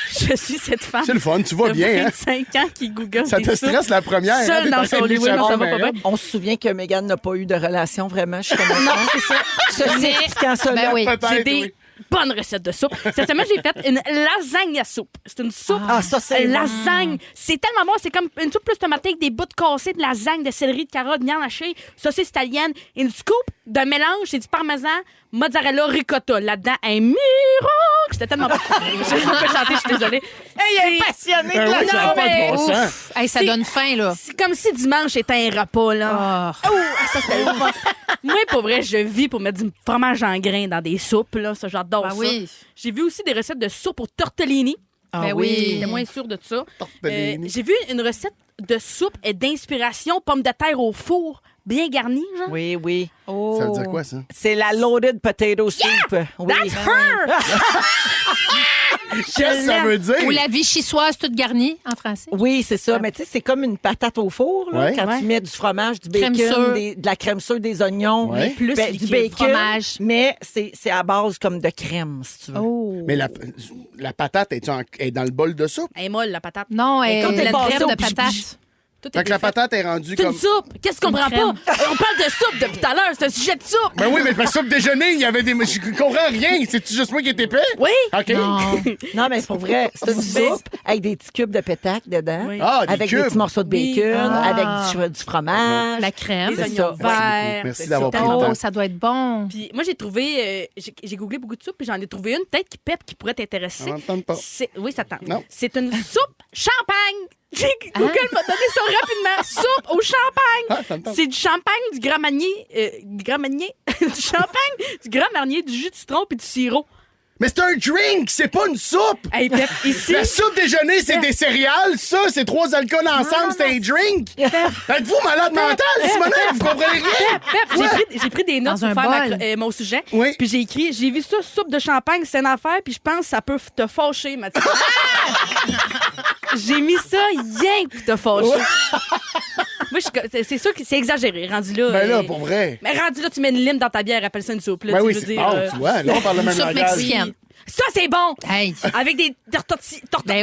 Je suis cette femme. C'est le fun, tu vas de bien, hein? 25 ans qui google Ça des te soupes. stresse la première, hein? Seule T'es dans en train son de lit, oui, non, ça va l'échapper, pas hein? bien. On se souvient que Mégane n'a pas eu de relation vraiment. Je suis comme non, c'est ça. Ceci expliquant ça, ben là. oui. Peut-être, J'ai des oui. bonnes recettes de soupe. Cette semaine, j'ai fait une lasagne à soupe. C'est une soupe. Ah, ça, c'est bon. lasagne. C'est tellement bon. C'est comme une soupe plus tomatée avec des bouts de cassés, de lasagne, de céleri, de carottes, de viande hachée, saucisse italienne, une scoop de mélange. C'est du parmesan, mozzarella, ricotta. Là-dedans, un miracle. C'était tellement bon. Je ne peux pas chanter, je suis désolée. Hey, passionné de Ben la oui, ça soupe. n'a pas de bon Ouf. sens. Hey, ça C'est- donne faim, là. C'est comme si dimanche était un repas, là. Ah. Oh, ça, c'était le fun. Moi, pour vrai, je vis pour mettre du fromage en grains dans des soupes, là. Ça, j'adore Ben ça. oui. J'ai vu aussi des recettes de soupe aux tortellini. Ah Ben oui. J'étais moins sûre de ça. Tortellini. J'ai vu une recette de soupe et d'inspiration pommes de terre au four, bien garnie, genre. Oui, oui. Oh. Ça veut dire quoi, ça? C'est la loaded potato soup. Oui. That's her! Qu'est-ce que ça veut dire? Ou la vichyssoise toute garnie, en français. Oui, c'est ça. Mais tu sais, c'est comme une patate au four, là, Ouais. quand Ouais. tu mets du fromage, du Crème bacon, sûre. de la crème sûre, des oignons, Ouais. Plus du liquide. bacon. Fromage. Mais c'est à base comme de crème, si tu veux. Oh. Mais la patate, est dans le bol de soupe? Elle est molle, la patate. Non, Et elle quand est t'es pleine passé crème au de piche-piche. patates. Tout Fait est que la fait. patate est rendue C'est comme... une soupe. Qu'est-ce qu'on comprend crème. pas? On parle de soupe depuis tout à l'heure. C'est un sujet de soupe. Ben oui, mais ma soupe déjeuner, il y avait des... Je comprends rien. C'est juste moi qui est épais? Oui. OK. Non, mais c'est pour vrai. C'est une soupe avec des petits cubes de pétac dedans. Oui. Ah, des Avec cubes. des petits morceaux de bacon, Oui. avec du fromage. La crème. Les C'est oignons ça. verts. Merci C'est d'avoir pris le tellement temps. Oh, ça doit être bon. Puis moi, j'ai trouvé, j'ai googlé beaucoup de soupes, puis j'en ai trouvé une, peut-être qui pète, qui pourrait t'intéresser. On n'entend pas. Oui, ça tente. Non. C'est une soupe champagne. Google m'a donné ça rapidement. Soupe au champagne. Ah, ça me tente. C'est du champagne, du Grand Marnier, du champagne, du Grand Marnier, du jus de citron puis du sirop. Mais c'est un drink, c'est pas une soupe! Hey, Pep, ici, La soupe déjeuner, c'est des céréales, ça, c'est 3 alcools ensemble, c'est un drink! Êtes-vous malade mental, Simonet? Vous comprenez rien? Pep, j'ai pris des notes Dans pour un faire bol. mon sujet. Oui. Puis j'ai écrit, j'ai vu ça, soupe de champagne, c'est une affaire, puis je pense que ça peut te fâcher, Mathieu. J'ai mis ça rien pour te fâcher. Moi, c'est sûr que c'est exagéré, rendu là. Ben là, pour vrai. Mais rendu là, tu mets une lime dans ta bière, appelle ça une soupe. Là, Ben tu oui, veux c'est... dire, Oh, tu vois, là, on parle le même soupe langage. mexicaine. Ça, c'est bon! Hey. Avec des Ben oui, la tortillas.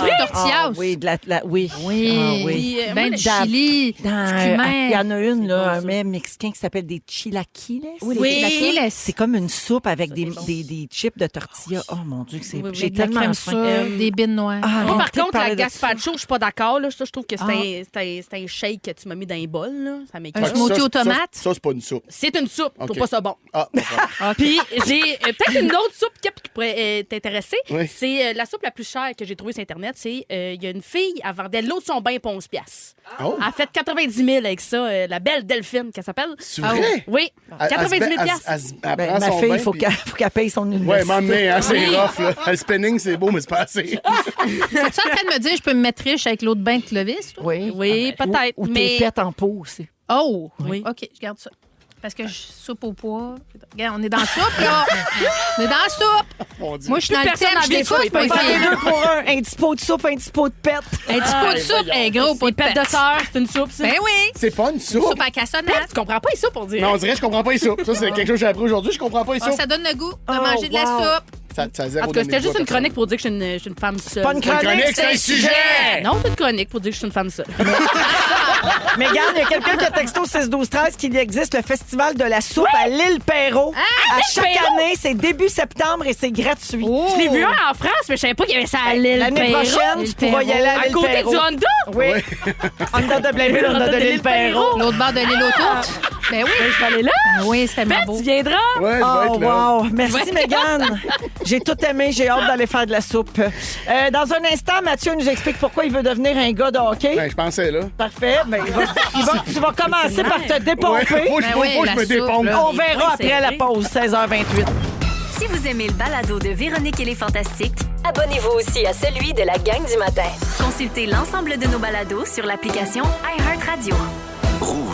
soupe tortillas. Ah, oui, oui. Oui. Ah, oui. Puis, Ben moi, du chili, du Il y en cumin. a une, là, bon, un ça. mets mexicain qui s'appelle des chilaquiles. Oui. C'est comme une soupe avec des chips de tortilla. Oh mon Dieu, que c'est. Oui, oui, J'ai De la tellement crème faim. sûre, des bines noires. Ah, Moi, par arrêtez de contre, la parler de ça. gazpacho, je suis pas d'accord. Là. Je trouve que Ah. c'est un shake que tu m'as mis dans un bol. Là. Ça m'écoeure. Un smoothie Ça, aux tomates. Ça, c'est pas une soupe. C'est une soupe. Je trouve Ok. pas ça bon. Ah, Puis j'ai peut-être une autre soupe Kep, qui pourrait t'intéresser. Oui. C'est la soupe la plus chère que j'ai trouvée sur Internet. C'est il y a une fille, elle vendait l'eau de son bain pour 11$. Oh. Elle a fait 90 000 avec ça. La belle Delphine, qu'elle s'appelle. C'est vrai? Oui, 90 000 Elle Ben, prend ma son fille, bain, il faut puis- qu'elle paye son Ouais, université. m'emmener, hein, c'est rough, là. Le spinning, c'est beau, mais c'est pas assez. Es-tu en train de me dire que je peux me mettre riche avec l'eau de bain de Clovis? toi? Oui. Oui, peut-être. Ou mais tes pètes en pot aussi. Oh! Oui. OK, je garde ça. Parce que je soupe au pois. Regarde, on est dans la soupe, là. On est dans la soupe. Mon Dieu. Moi, je suis dans le personne thème. en Je vient l'écoute, de ça, moi, il peut fille. Deux pour un. Un petit pot de soupe, un petit pot de pète. Un petit pot de soupe, un gros pot de pète de pète. sœur, c'est une soupe, ça. Ben oui. C'est pas une soupe. Soupe à cassonade. Tu comprends pas les soupes, on dirait. Non, on dirait que je comprends pas les soupes. Ça, c'est quelque chose que j'ai appris aujourd'hui. Je comprends pas les Ah, soupes. ça donne le goût de Oh, manger de la wow. soupe. Ça a zéro En tout cas, donné c'était le juste goût à une chronique pour dire que je suis une femme seule. Pas une chronique, c'est un sujet! Non, c'est une chronique pour dire que je suis une femme seule. Mais regarde, il y a quelqu'un qui a texto 6-12-13 qu'il existe le festival de la soupe à l'île Perrault. À chaque Perrault? année, c'est début septembre et c'est gratuit. Je l'ai vu un en France, mais je savais pas qu'il y avait ça à l'île L'année Perrault. prochaine, tu pourras y aller à À l'île côté Perrault. du Honda? Oui. Honda de Blainville, Honda de l'île Perrault. L'autre bord de l'île autour. Ben oui. Je vais aller là. Ben oui, c'était Ben, beau. tu viendras. Ouais, je vais Oh, être là. wow. Merci, Mégane. J'ai tout aimé. J'ai hâte d'aller faire de la soupe. Dans un instant, Mathieu nous explique pourquoi il veut devenir un gars de hockey. Ben, je pensais, là. Parfait. Ben, tu vas commencer par te Ouais, dépomper. faut que Ben oui, je la me soupe, dépompe. là. On verra Oui, c'est après la vrai. pause, 16h28. Si vous aimez le balado de Véronique et les Fantastiques, abonnez-vous aussi à celui de la gang du matin. Consultez l'ensemble de nos balados sur l'application iHeartRadio.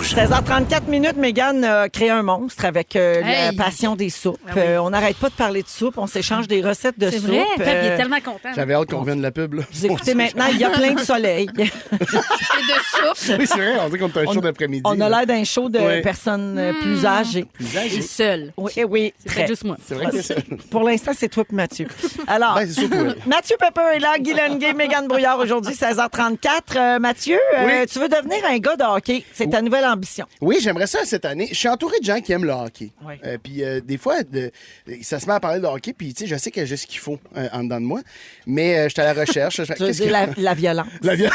16h34 minutes, Mégane a créé un monstre avec la Hey. passion des soupes. Ah oui. On n'arrête pas de parler de soupe. On s'échange des recettes de C'est soupe. vrai? Pep, il est tellement content. J'avais hâte qu'on revienne de la pub, là. Vous écoutez maintenant, il y a plein de soleil. Et de soupe. Oui, c'est vrai, on dit qu'on est un show d'après-midi. On a là. l'air d'un show de Ouais. personnes plus âgées. Plus âgé. Il est seul. Oui, oui, C'est très. juste moi. C'est vrai que c'est ça. Pour l'instant, c'est toi et Mathieu. Alors, Ben, c'est sûr que oui. Mathieu Pepper est là, Guy Lenguet, Mégane Brouillard aujourd'hui, 16h34. Mathieu, Oui. tu veux devenir un gars de hockey. C'est ta nouvelle ambition. Oui, j'aimerais ça cette année. Je suis entouré de gens qui aiment le hockey. Ouais. Puis des fois, ça se met à parler de hockey, puis tu sais, je sais que j'ai ce qu'il faut en dedans de moi, mais je suis à la recherche. Tu veux dire la violence. La vie-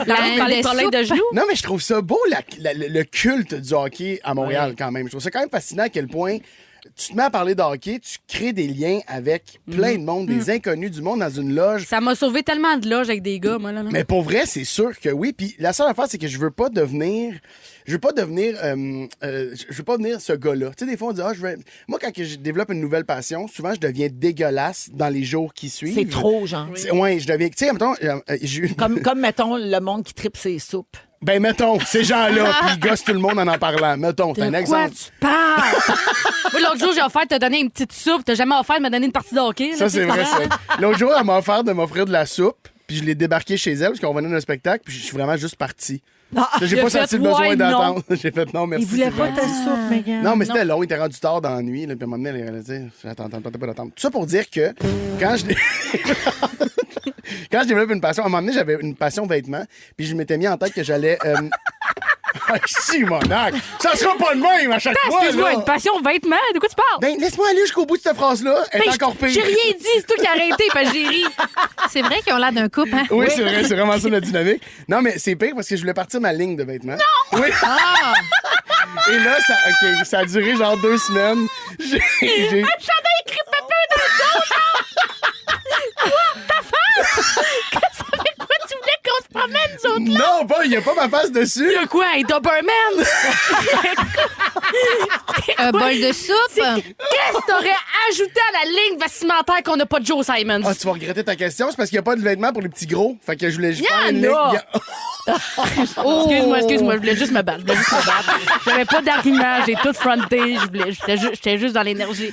Parler de genoux. Non, mais je trouve ça beau, le culte du hockey à Montréal, quand même. Je trouve ça quand même fascinant à quel point tu te mets à parler de hockey, tu crées des liens avec plein de monde, des inconnus du monde dans une loge. Ça m'a sauvé tellement de loges avec des gars, moi, là. Mais pour vrai, c'est sûr que oui. Puis la seule affaire, c'est que je veux pas devenir ce gars-là. Tu sais, des fois, on dit, moi, quand que je développe une nouvelle passion, souvent, je deviens dégueulasse dans les jours qui suivent. C'est trop, genre. Ouais, je deviens. Tu sais, mettons, j'ai eu. Comme, mettons, le monde qui tripe ses soupes. Ben, mettons, ces gens-là, puis ils gossent tout le monde en parlant. Mettons, c'est un De quoi exemple. tu parles? Moi, l'autre jour, j'ai offert de te donner une petite soupe. T'as jamais offert de me donner une partie de hockey. là, Ça, c'est tu vrai, comprends? ça. L'autre jour, elle m'a offert de m'offrir de la soupe, puis je l'ai débarqué chez elle, parce qu'on venait d'un spectacle, puis je suis vraiment juste parti. J'ai il pas a fait, senti le besoin ouais, d'attendre. J'ai fait non, merci. Il voulait c'est pas gentil. ta soupe, Mégane. Non, mais c'était long, il était rendu tard dans la nuit, là, puis à un moment donné, elle a dit, j'attends pas d'attendre. Tout ça pour dire que quand je Quand je développe une passion, à un moment donné, j'avais une passion vêtements, puis je m'étais mis en tête que j'allais... Si, monac! Ça sera pas le même à chaque fois, Excuse-moi, là! une passion vêtements? De quoi tu parles? Ben, laisse-moi aller jusqu'au bout de cette phrase-là. Elle est encore pire. J'ai rien dit, c'est toi qui as arrêté, parce que j'ai ri. C'est vrai qu'ils ont l'air d'un couple, hein? Oui, c'est vrai, c'est vraiment ça la dynamique. Non, mais c'est pire parce que je voulais partir ma ligne de vêtements. Non! Oui. Et là, ça a duré genre 2 semaines. J'ai... J'avais écrit pépé dans le dos, Quoi? Ta face? Ça fait quoi? Tu voulais qu'on se promène, nous autres? Non, pas, il n'y a pas ma face dessus. Il y a quoi? Un Doberman? Un bol de soupe? Qu'est-ce que t'aurais ajouté à la ligne vestimentaire qu'on n'a pas de Joe Simons? Ah, tu vas regretter ta question, c'est parce qu'il n'y a pas de vêtements pour les petits gros. Fait que je voulais juste Y en faire une ligne. a. Excuse-moi, je voulais juste me battre. J'avais pas d'argument, j'ai tout fronté, j'étais juste dans l'énergie.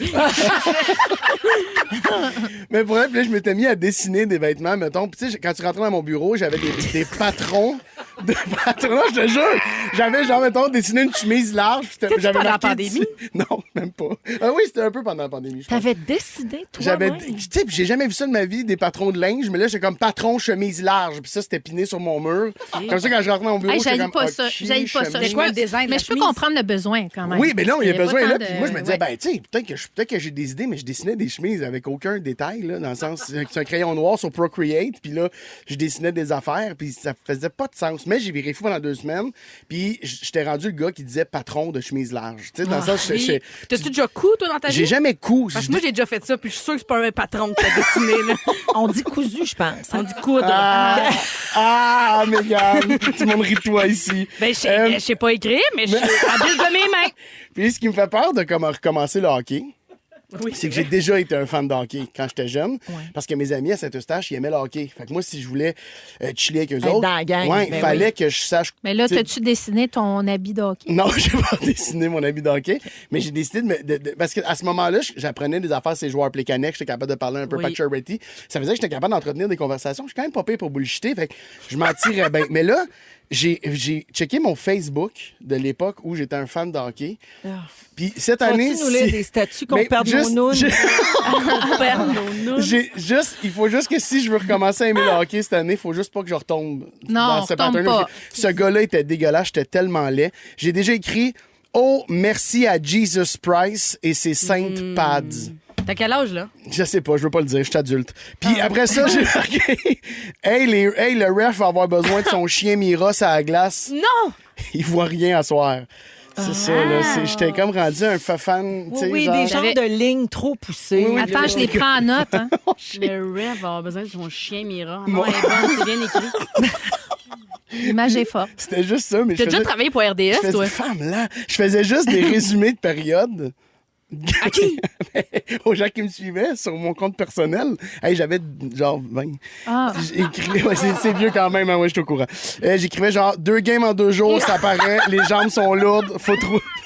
Mais pour vrai, puis là, je m'étais mis à dessiner des vêtements, mettons. Puis tu sais, quand tu rentrais dans mon bureau, j'avais des patrons de patrons, je te jure. J'avais genre, mettons, dessiné une chemise large. C'était-tu pendant la marqué pandémie? Non, même pas. Ah oui, c'était un peu pendant la pandémie, je pense. T'avais décidé, toi. J'avais, tu sais, puis j'ai jamais vu ça de ma vie, des patrons de linge, mais là, j'étais comme patron chemise large, puis ça, c'était piné sur mon mur. Comme ça, quand je rentrais dans mon bureau, Hey, j'étais j'haïs comme, pas ça. OK, J'haïs pas ça. chemise. C'est quoi le design de Mais la je peux chemise? comprendre le besoin quand même. Oui, mais non, il y a pas besoin tant là. de- Puis moi, je me disais, ouais. ben, tu sais, peut-être que j'ai des idées, mais je dessinais des chemises avec aucun détail, là, dans le sens, c'est un crayon noir sur Procreate, puis là, je dessinais des affaires, puis ça faisait pas de sens. Mais j'ai viré fou pendant 2 semaines, puis j'étais rendu le gars qui disait patron de chemise large. Tu sais, dans le sens, T'as-tu déjà coup, toi, dans ta vie? j'ai jamais cou. Parce que moi, j'ai déjà fait ça, puis je suis sûre que c'est pas un patron qui t'a dessiné, là. On dit cousu, je pense. On dit coudre. Mégane, tout le monde rit de toi ici. Ben, je sais pas écrire, mais je suis habile de mes mains. Puis ce qui me fait peur de comment recommencer le hockey, c'est que j'ai déjà été un fan de hockey quand j'étais jeune. Parce que mes amis à Saint-Eustache, ils aimaient le hockey. Fait que moi, si je voulais chiller avec eux Être autres, dans la gang, il ben fallait que je sache. Mais là, tu sais, t'as-tu dessiné ton habit de hockey? non, j'ai pas dessiné mon habit de hockey, mais j'ai décidé parce qu'à ce moment-là, j'apprenais des affaires ces joueurs Plekanec, j'étais capable de parler un peu Oui. Pacioretty. Ça faisait que j'étais capable d'entretenir des conversations. Je suis quand même pas pire pour bullshiter, fait que je m'en tirais bien. Mais là, j'ai checké mon Facebook de l'époque où j'étais un fan de hockey. Puis cette année, Faut-tu nous lire des statuts qu'on Mais perd nos juste- nounes? il faut juste que si je veux recommencer à aimer le hockey cette année, il faut juste pas que je retombe Non, dans ce retombe pattern-là. pas. Ce gars-là était dégueulasse, j'étais tellement laid. J'ai déjà écrit Oh, merci à Jesus Price et ses Saint Pads. T'as quel âge, là? Je sais pas, je veux pas le dire, je suis adulte. Puis après ça, j'ai marqué hey, le ref va avoir besoin de son chien Mira à la glace. Non! Il voit rien à soir. C'est ça, là. J'étais comme rendu un fan, tu sais. Oui, genre... des genres J'avais- de lignes trop poussées. Oui, Attends, je les prends en note. Hein. Le rêve va avoir besoin de son chien Mira. Non, elle est bonne, c'est bien écrit. L'image est forte. C'était juste ça, mais T'as je déjà faisais... travaillé pour Je RDS, faisais toi? femme là. Je faisais juste des résumés de périodes. À qui? Aux gens qui me suivaient sur mon compte personnel. Hey, j'avais genre 20. Ah. J'écrivais, ouais, c'est vieux quand même, hein, ouais, je suis au courant. J'écrivais genre 2 games en 2 jours, ça paraît, les jambes sont lourdes, faut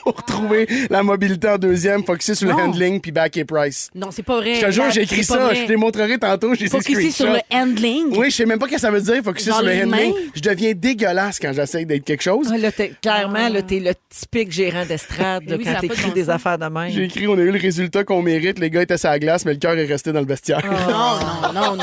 retrouver la mobilité en deuxième, focuser sur le handling puis back et price. Non, c'est pas vrai. Je te jure, j'ai écrit C'est pas ça, vrai. je te les montrerai tantôt, j'ai ces Focusser sur le screenshots. handling. Oui, je sais même pas ce que ça veut dire, focuser Dans sur le les handling. mains. Je deviens dégueulasse quand j'essaie d'être quelque chose. Ah, là, clairement, là, t'es le typique gérant d'estrade Mais là, oui, ça quand a pas de t'écris bon des sens. affaires de même. J'ai écrit, on a eu le résultat qu'on mérite, les gars étaient sur la glace, mais le cœur est resté dans le vestiaire. Non.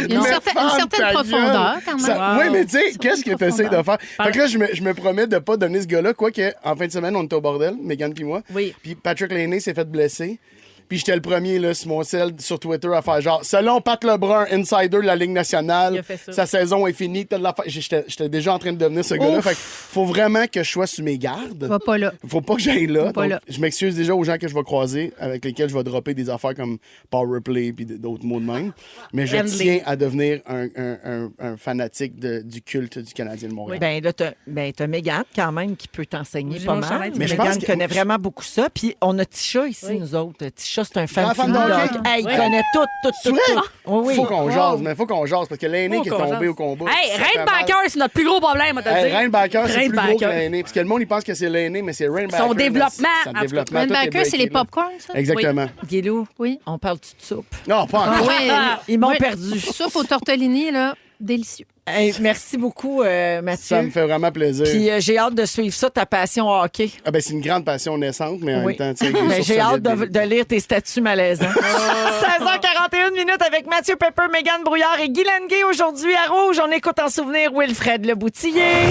Il y a une Mais certaine ferme ta profondeur, quand même. Ça- Oui, mais tu sais, qu'est-ce que tu essaies de faire? Par- Fait que là, je me promets de pas donner ce gars-là, quoique en fin de semaine, on était au bordel, Mégane puis moi. Oui. Puis Patrick Laney s'est fait blesser. Puis j'étais le premier là, sur mon sel sur Twitter à faire genre selon Pat Lebrun, insider de la Ligue nationale, Il a fait ça. sa saison est finie, telle affaire. J'étais déjà en train de devenir ce gars-là. Fait que faut vraiment que je sois sur mes gardes. Va pas là. Faut pas que j'aille là. Va pas Donc, là. je m'excuse déjà aux gens que je vais croiser, avec lesquels je vais dropper des affaires comme power play puis d'autres mots de même. Mais je Handling. tiens à devenir un fanatique du culte du Canadien de Montréal. Ben là, t'as Mégane quand même qui peut t'enseigner J'ai pas mon mal. chandail de Mais je Mégane pense que- connaît vraiment beaucoup ça. Puis on a Tisha ici, nous autres. Tisha, c'est un fan Grand fan fini de de hockey. hockey. Hey, il Ouais. connaît tout. C'est vrai? Oui. Faut qu'on jase, mais faut qu'on jase parce que l'aîné Faut qui est qu'on tombé jase. au combat. Hey, ça fait mal. Rainbacker, c'est notre plus gros problème, on t'a Hey, dit. Rainbacker, c'est plus gros que Rainbacker. l'aîné. Parce que le monde, il pense que c'est l'aîné, mais c'est Rainbacker. Son développement, Son en tout développement. Rainbacker, tout est c'est les breaké, là. popcorns, ça? Exactement. Guilou, Oui. on parle-tu de soupe? Non, pas encore. Oui. Ils m'ont Oui. perdu. Soupe aux tortellini, là. délicieux. Hey, merci beaucoup, Mathieu. Ça me fait vraiment plaisir. Puis j'ai hâte de suivre ça, ta passion au hockey. Ah ben, c'est une grande passion naissante, mais en Oui. même temps, tu sais, Ben, j'ai hâte solide. de lire tes statuts malaisants. 16h41 minutes avec Mathieu Pepper, Mégane Brouillard et Guy Lenguet. Aujourd'hui à Rouge, on écoute en souvenir Wilfred Le Boutillier.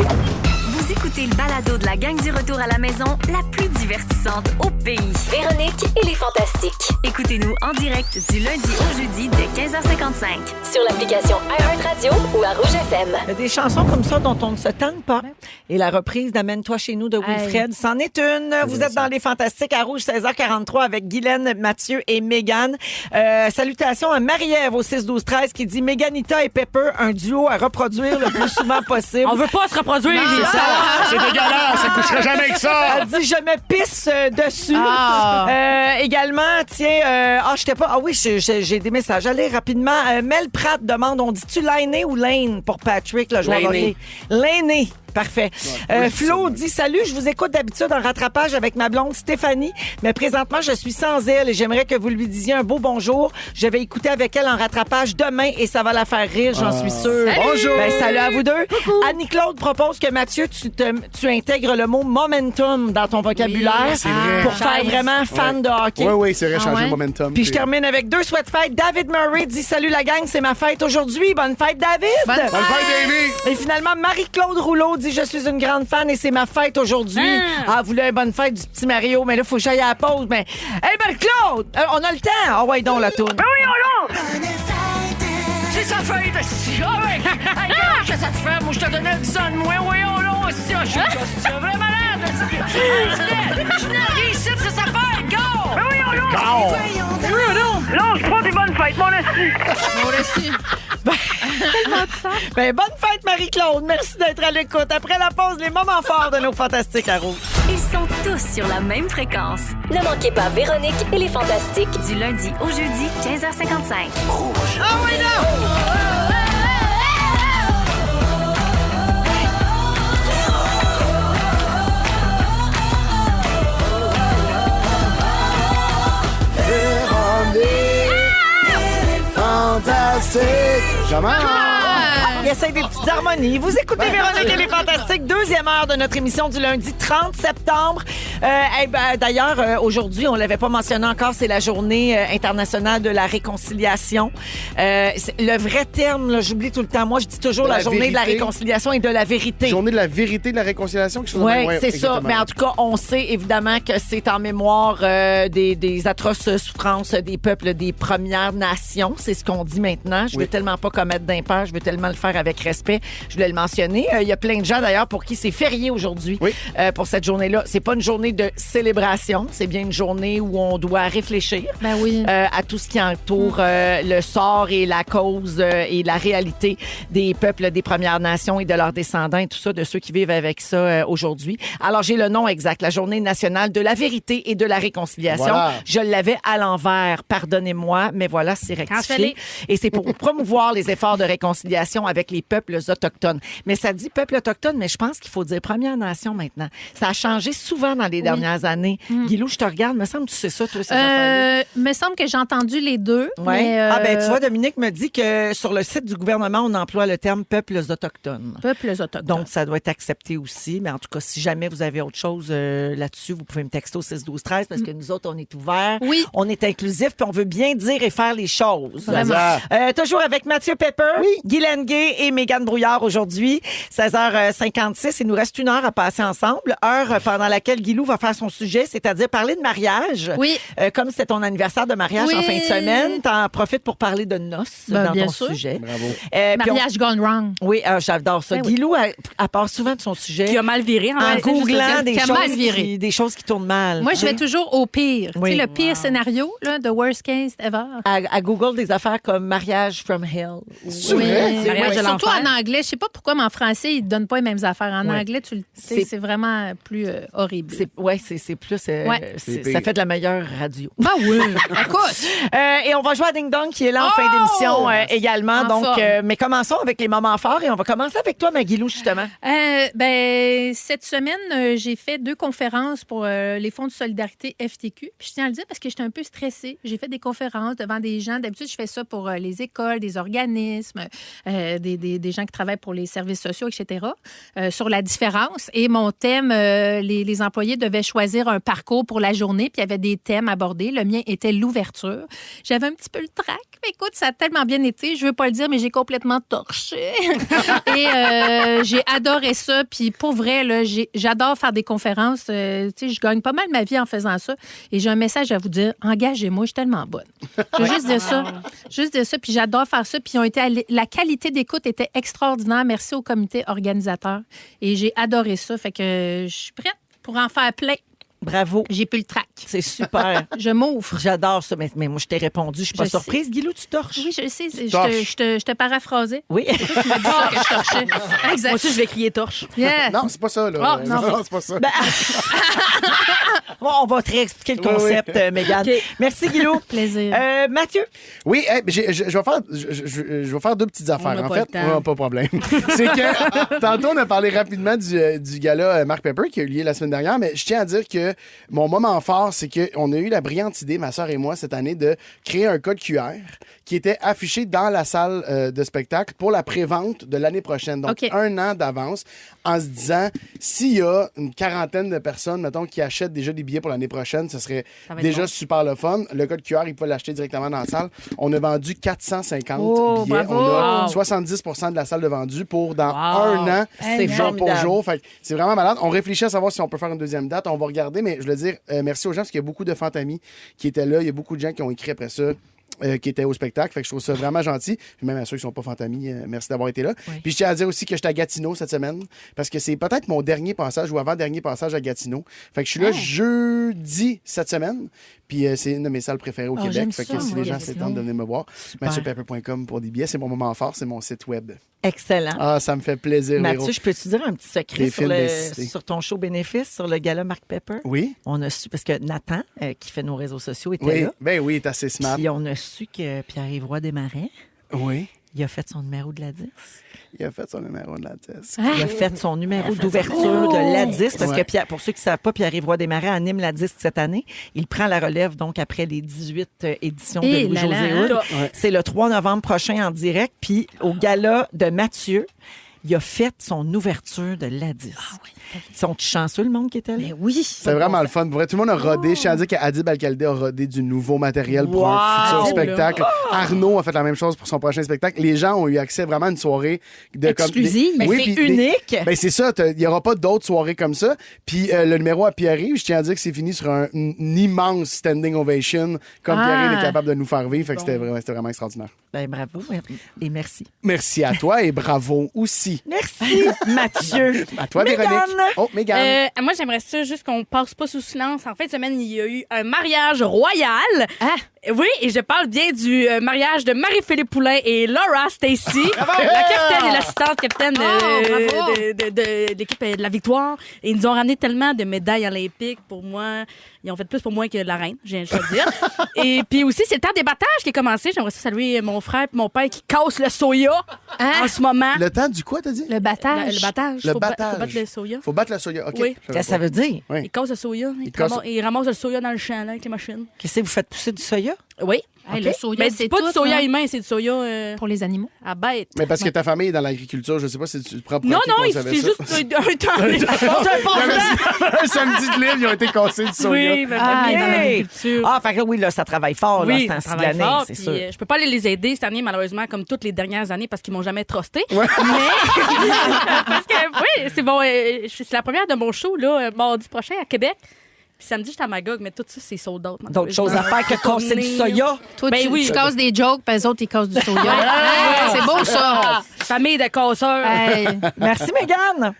Vous écoutez le balado de la gang du retour à la maison, la plus divertissante au pays. Véronique et les Fantastiques. Écoutez-nous en direct du lundi au jeudi dès 15h55 sur l'application iHeartRadio ou à Rouge FM. Il y a des chansons comme ça dont on ne se tanne pas. Et la reprise d'Amène-toi chez nous de Wilfred, c'en est une. Vous êtes dans les Fantastiques à Rouge, 16h43 avec Guylaine, Mathieu et Mégane. Salutations à Marie-Ève au 6-12-13 qui dit Méganita et Pepper, un duo à reproduire le plus souvent possible. On veut pas se reproduire. C'est dégueulasse, ça coucherait jamais avec ça. Elle dit je me pisse dessus. Également, tiens, j'étais pas. Ah oui, j'ai des messages. Allez rapidement. Mel Pratt demande on dit-tu Lainé ou Lane pour Patrick, le joueur de hockey? Lainé. Parfait. Flo dit salut, je vous écoute d'habitude en rattrapage avec ma blonde Stéphanie, mais présentement je suis sans elle et j'aimerais que vous lui disiez un beau bonjour. Je vais écouter avec elle en rattrapage demain et ça va la faire rire, j'en suis sûre. Salut! Bonjour. Ben, salut à vous deux. Annie-Claude propose que Mathieu, tu intègres le mot momentum dans ton vocabulaire c'est vrai. pour faire vraiment fan de hockey. Oui, c'est vrai, changer ouais? le momentum. Puis je termine avec 2 souhaits de fête. David Murray dit salut la gang, c'est ma fête aujourd'hui. Bonne fête David. Bonne fête. Bonne fête, Davy! Et finalement, Marie-Claude Rouleau dit je suis une grande fan et c'est ma fête aujourd'hui. Ah, vous voulez une bonne fête du petit Mario, mais là, il faut que j'aille à la pause. Mais, hey, Marie-Claude, on a le temps. Ah, ouais, donc la tourne. Ben oui, on l'a. C'est sa fête, si. Ah, ouais. Hey, qu'est-ce que ça te fait? Moi, je te donnais 10 ans de moins. Oui, on l'a aussi. Je suis vraiment malade. Je viens ici, c'est sa fête. Go! Ben oui, on l'a. Go! Oui, on l'a. Non, je prends des bonnes fêtes, mon esti. Moi aussi. Ben, bonne fête, Marie-Claude. Merci d'être à l'écoute. Après la pause, les moments forts de nos Fantastiques à Rouge. Ils sont tous sur la même fréquence. Ne manquez pas Véronique et les Fantastiques du lundi au jeudi 15h55. Ah oui, non! Fantastique! Comment? Il essaie des petites harmonies. Vous écoutez Véronique et les Fantastiques, deuxième heure de notre émission du lundi 30 septembre. D'ailleurs, aujourd'hui, on ne l'avait pas mentionné encore, c'est la journée internationale de la réconciliation. Le vrai terme, là, j'oublie tout le temps. Moi, je dis toujours la journée de la réconciliation et de la vérité. Journée de la vérité, de la réconciliation, quelque chose de Oui, même. Ouais, c'est ça. exactement. Mais en tout cas, on sait évidemment que c'est en mémoire des atroces souffrances des peuples des Premières Nations. C'est ce qu'on dit maintenant. Je veux tellement pas commettre d'impair, je veux tellement le faire avec respect. Je voulais le mentionner. Il y a plein de gens d'ailleurs pour qui c'est férié aujourd'hui pour cette journée-là. C'est pas une journée de célébration, c'est bien une journée où on doit réfléchir Ben oui. à tout ce qui entoure le sort et la cause et la réalité des peuples des Premières Nations et de leurs descendants et tout ça, de ceux qui vivent avec ça aujourd'hui. Alors, j'ai le nom exact, la Journée nationale de la vérité et de la réconciliation. Voilà. Je l'avais à l'envers, pardonnez-moi, mais voilà, c'est rectifié. Cancellé. Et c'est pour promouvoir les efforts de réconciliation avec les peuples autochtones. Mais ça dit peuple autochtone, mais je pense qu'il faut dire Première Nation maintenant. Ça a changé souvent dans les dernières années. Guilou, je te regarde, me semble que tu sais ça, toi, ces affaires-là. Me semble que j'ai entendu les deux. Ouais. Mais, Ah ben tu vois, Dominique me dit que sur le site du gouvernement, on emploie le terme peuples autochtones. Peuples autochtones. Donc, ça doit être accepté aussi. Mais en tout cas, si jamais vous avez autre chose là-dessus, vous pouvez me texter au 6-12-13 parce que nous autres, on est ouverts. Oui. On est inclusifs puis on veut bien dire et faire les choses. Vraiment. Toujours avec Mathieu Pepper, Guy Lenguet et Mégane Brouillard aujourd'hui. 16h56. Il nous reste 1 heure à passer ensemble. Heure pendant laquelle Guilou va faire son sujet, c'est-à-dire parler de mariage. Oui. Comme c'est ton anniversaire de mariage Oui. en fin de semaine, t'en profites pour parler de noces Ben, dans bien ton sûr. sujet. Bravo. Puis on- Mariage gone wrong. oui, j'adore ça. Ben oui. Guilou, elle part souvent de son sujet Qui a mal viré. En en réalité, juste googlant le dire. des Qui a mal choses, viré. des choses qui tournent mal. Moi, je vais toujours au pire. Oui. Tu sais, le pire scénario, là, the worst case ever. à Google des affaires comme mariage from hell. C'est vrai? Mariage de Surtout l'enfer. en anglais. Je sais pas pourquoi, mais en français, ils ne donnent pas les mêmes affaires. En Ouais. anglais, tu le sais, c'est vraiment plus horrible. C'est plus. Ouais. Ça fait de la meilleure radio. Ben oui. Écoute. Et on va jouer à Ding Dong qui est là en fin d'émission également. En Donc, forme. mais commençons avec les moments forts et on va commencer avec toi, Maguilou, justement. Cette semaine, j'ai fait 2 conférences pour les fonds de solidarité FTQ. Puis je tiens à le dire parce que j'étais un peu stressée. J'ai fait des conférences devant des gens. D'habitude, je fais ça pour les écoles, des organismes, des gens qui travaillent pour les services sociaux, etc., sur la différence. Et mon thème, les employés devaient choisir un parcours pour la journée, puis il y avait des thèmes abordés. Le mien était l'ouverture. J'avais un petit peu le trac, mais écoute, ça a tellement bien été. Je veux pas le dire, mais j'ai complètement torché. Et j'ai adoré ça. Puis pour vrai, là, j'adore faire des conférences. Tu sais, je gagne pas mal ma vie en faisant ça. Et j'ai un message à vous dire. Engagez-moi, je suis tellement bonne. Je veux juste dire ça. Juste dire ça. Puis j'adore faire ça. Puis la qualité d'écoute était extraordinaire. Merci au comité organisateur. Et j'ai adoré ça. Fait que je suis prête pour en faire plein. Bravo. J'ai plus le trac. C'est super. Je m'ouvre. J'adore ça, mais moi, je t'ai répondu. Je suis pas surprise. Guilou, tu torches? Oui, je le sais. Je te paraphrasais. Oui. Tu m'as dit ça que je torchais. Exact. Moi aussi, je vais crier torche. Yeah. Non, c'est pas ça, là. Oh, non. C'est pas ça. Bon, on va te réexpliquer le concept, Mégane. OK. Merci, Guilou. Plaisir. Mathieu? Oui, je vais faire deux petites affaires. n'a En pas fait, le temps. pas de problème. C'est que tantôt, on a parlé rapidement du gala Mark Pepper qui a eu lieu la semaine dernière, mais je tiens à dire que mon moment fort, c'est qu'on a eu la brillante idée, ma soeur et moi, cette année, de créer un code QR qui était affiché dans la salle de spectacle pour la prévente de l'année prochaine. Donc, OK. 1 an d'avance, en se disant, s'il y a une quarantaine de personnes, mettons, qui achètent déjà des billets pour l'année prochaine, ce serait Ça va être déjà bon. super le fun. Le code QR, il peut l'acheter directement dans la salle. On a vendu 450 Oh, billets. bravo. On a Wow. 70 de la salle de vendu pour dans Wow. 1 an. C'est jour pour formidable. jour. Fait que c'est vraiment malade. On réfléchit à savoir si on peut faire une deuxième date. On va regarder, mais je veux dire, merci aux gens parce qu'il y a beaucoup de fantamis qui étaient là. Il y a beaucoup de gens qui ont écrit après ça. Qui étaient au spectacle. Fait que je trouve ça vraiment gentil. Puis même à ceux qui ne sont pas fantamis, merci d'avoir été là. Oui. Puis je tiens à dire aussi que j'étais à Gatineau cette semaine parce que c'est peut-être mon dernier passage ou avant-dernier passage à Gatineau. Fait que je suis là jeudi cette semaine. Puis c'est une de mes salles préférées au Québec. j'aime Fait ça, que si moi, les gens Gatineau. s'étendent de venir me voir, MathieuPepper.com pour des billets. C'est mon moment fort, c'est mon site web. Excellent. Ah, ça me fait plaisir, Véro. Mathieu, je peux-tu dire un petit secret Des films d'incité. sur ton show bénéfice, sur le gala Mark Pepper? Oui? On a su, parce que Nathan, qui fait nos réseaux sociaux, était Oui. là. Ben oui, t'es assez smart. Puis on a su que Pierre-Yves Roy Desmarais, Oui. il a fait son numéro de la 10. Il a fait son numéro de la test. Il a fait son numéro d'ouverture de la 10, parce que Ouais. Pierre, pour ceux qui ne savent pas, Pierre-Yves Roy Desmarais anime la 10 cette année. Il prend la relève donc après les 18 éditions de Eh là Louis-José là, Hood. Ouais. C'est le 3 novembre prochain en direct. Puis au gala de Mathieu, il a fait son ouverture de la 10. Ils sont chanceux, le monde qui était là? Mais oui. C'est vraiment le fun. Pour vrai, tout le monde a rodé. Je tiens à dire qu'Adib Al-Khalidé a rodé du nouveau matériel pour un futur spectacle. Arnaud a fait la même chose pour son prochain spectacle. Les gens ont eu accès vraiment à une soirée de Exclusive. Mais Oui, c'est puis unique. Ben c'est ça, il n'y aura pas d'autres soirées comme ça. Puis le numéro à Pierre-Yves, je tiens à dire que c'est fini sur un immense standing ovation, comme Pierre-Yves est capable de nous faire vivre. Fait que c'était vraiment extraordinaire. Ben, bravo et merci. Merci à toi et bravo aussi. Merci, Mathieu. À toi, Mégane. Véronique. Oh, Mégane. Moi, j'aimerais ça juste qu'on passe pas sous silence. En fin de semaine, il y a eu un mariage royal. Ah. Oui, et je parle bien du mariage de Marie-Philippe Poulain et Laura Stacy, la capitaine et l'assistante capitaine bravo. de l'équipe de la victoire. Et ils nous ont ramené tellement de médailles olympiques pour moi. Ils ont fait plus pour moi que la reine, je dois le dire. Et puis aussi, c'est le temps des battages qui est commencé. J'aimerais ça saluer mon frère et mon père qui cassent le soya en ce moment. Le temps du quoi, t'as dit? Le battage. Le battage. Le Faut battage. faut battre le soya. Faut battre le soya. OK. Oui. Je savais Qu'est-ce que ça pas. veut dire? Oui. Ils cassent le soya. Ils ramassent le soya dans le champ là, avec les machines. Qu'est-ce que vous faites pousser du soya? Oui. Hey, le soya, Mais c'est c'est pas tout, du soya hein, humain, c'est du soya pour les animaux. à bête. Mais parce que ta famille est dans l'agriculture, je sais pas si tu te prends pour Non, acquis non, qu'on c'est savait juste ça. un temps. Un samedi de livre, ils ont été cassés du soya. Oui, mais Ah, bien dans hey. l'agriculture. Ah, fait que oui, là, ça travaille fort, là, Oui, c'est en ça travaille année, fort, c'est puis, sûr. je peux pas aller les aider cette année, malheureusement, comme toutes les dernières années, parce qu'ils m'ont jamais trusté. Ouais. Mais, parce que, oui, c'est bon, c'est la première de mon show, là, mardi prochain à Québec. Puis samedi, j'étais à Magog, mais tout ça, c'est sold out. D'autres choses à faire que casser du soya. Toi, Ben tu, oui. tu casses des jokes, puis les autres, ils cassent du soya. Hey, c'est beau, ça. Famille de casseurs. Hey. Merci, Mégane.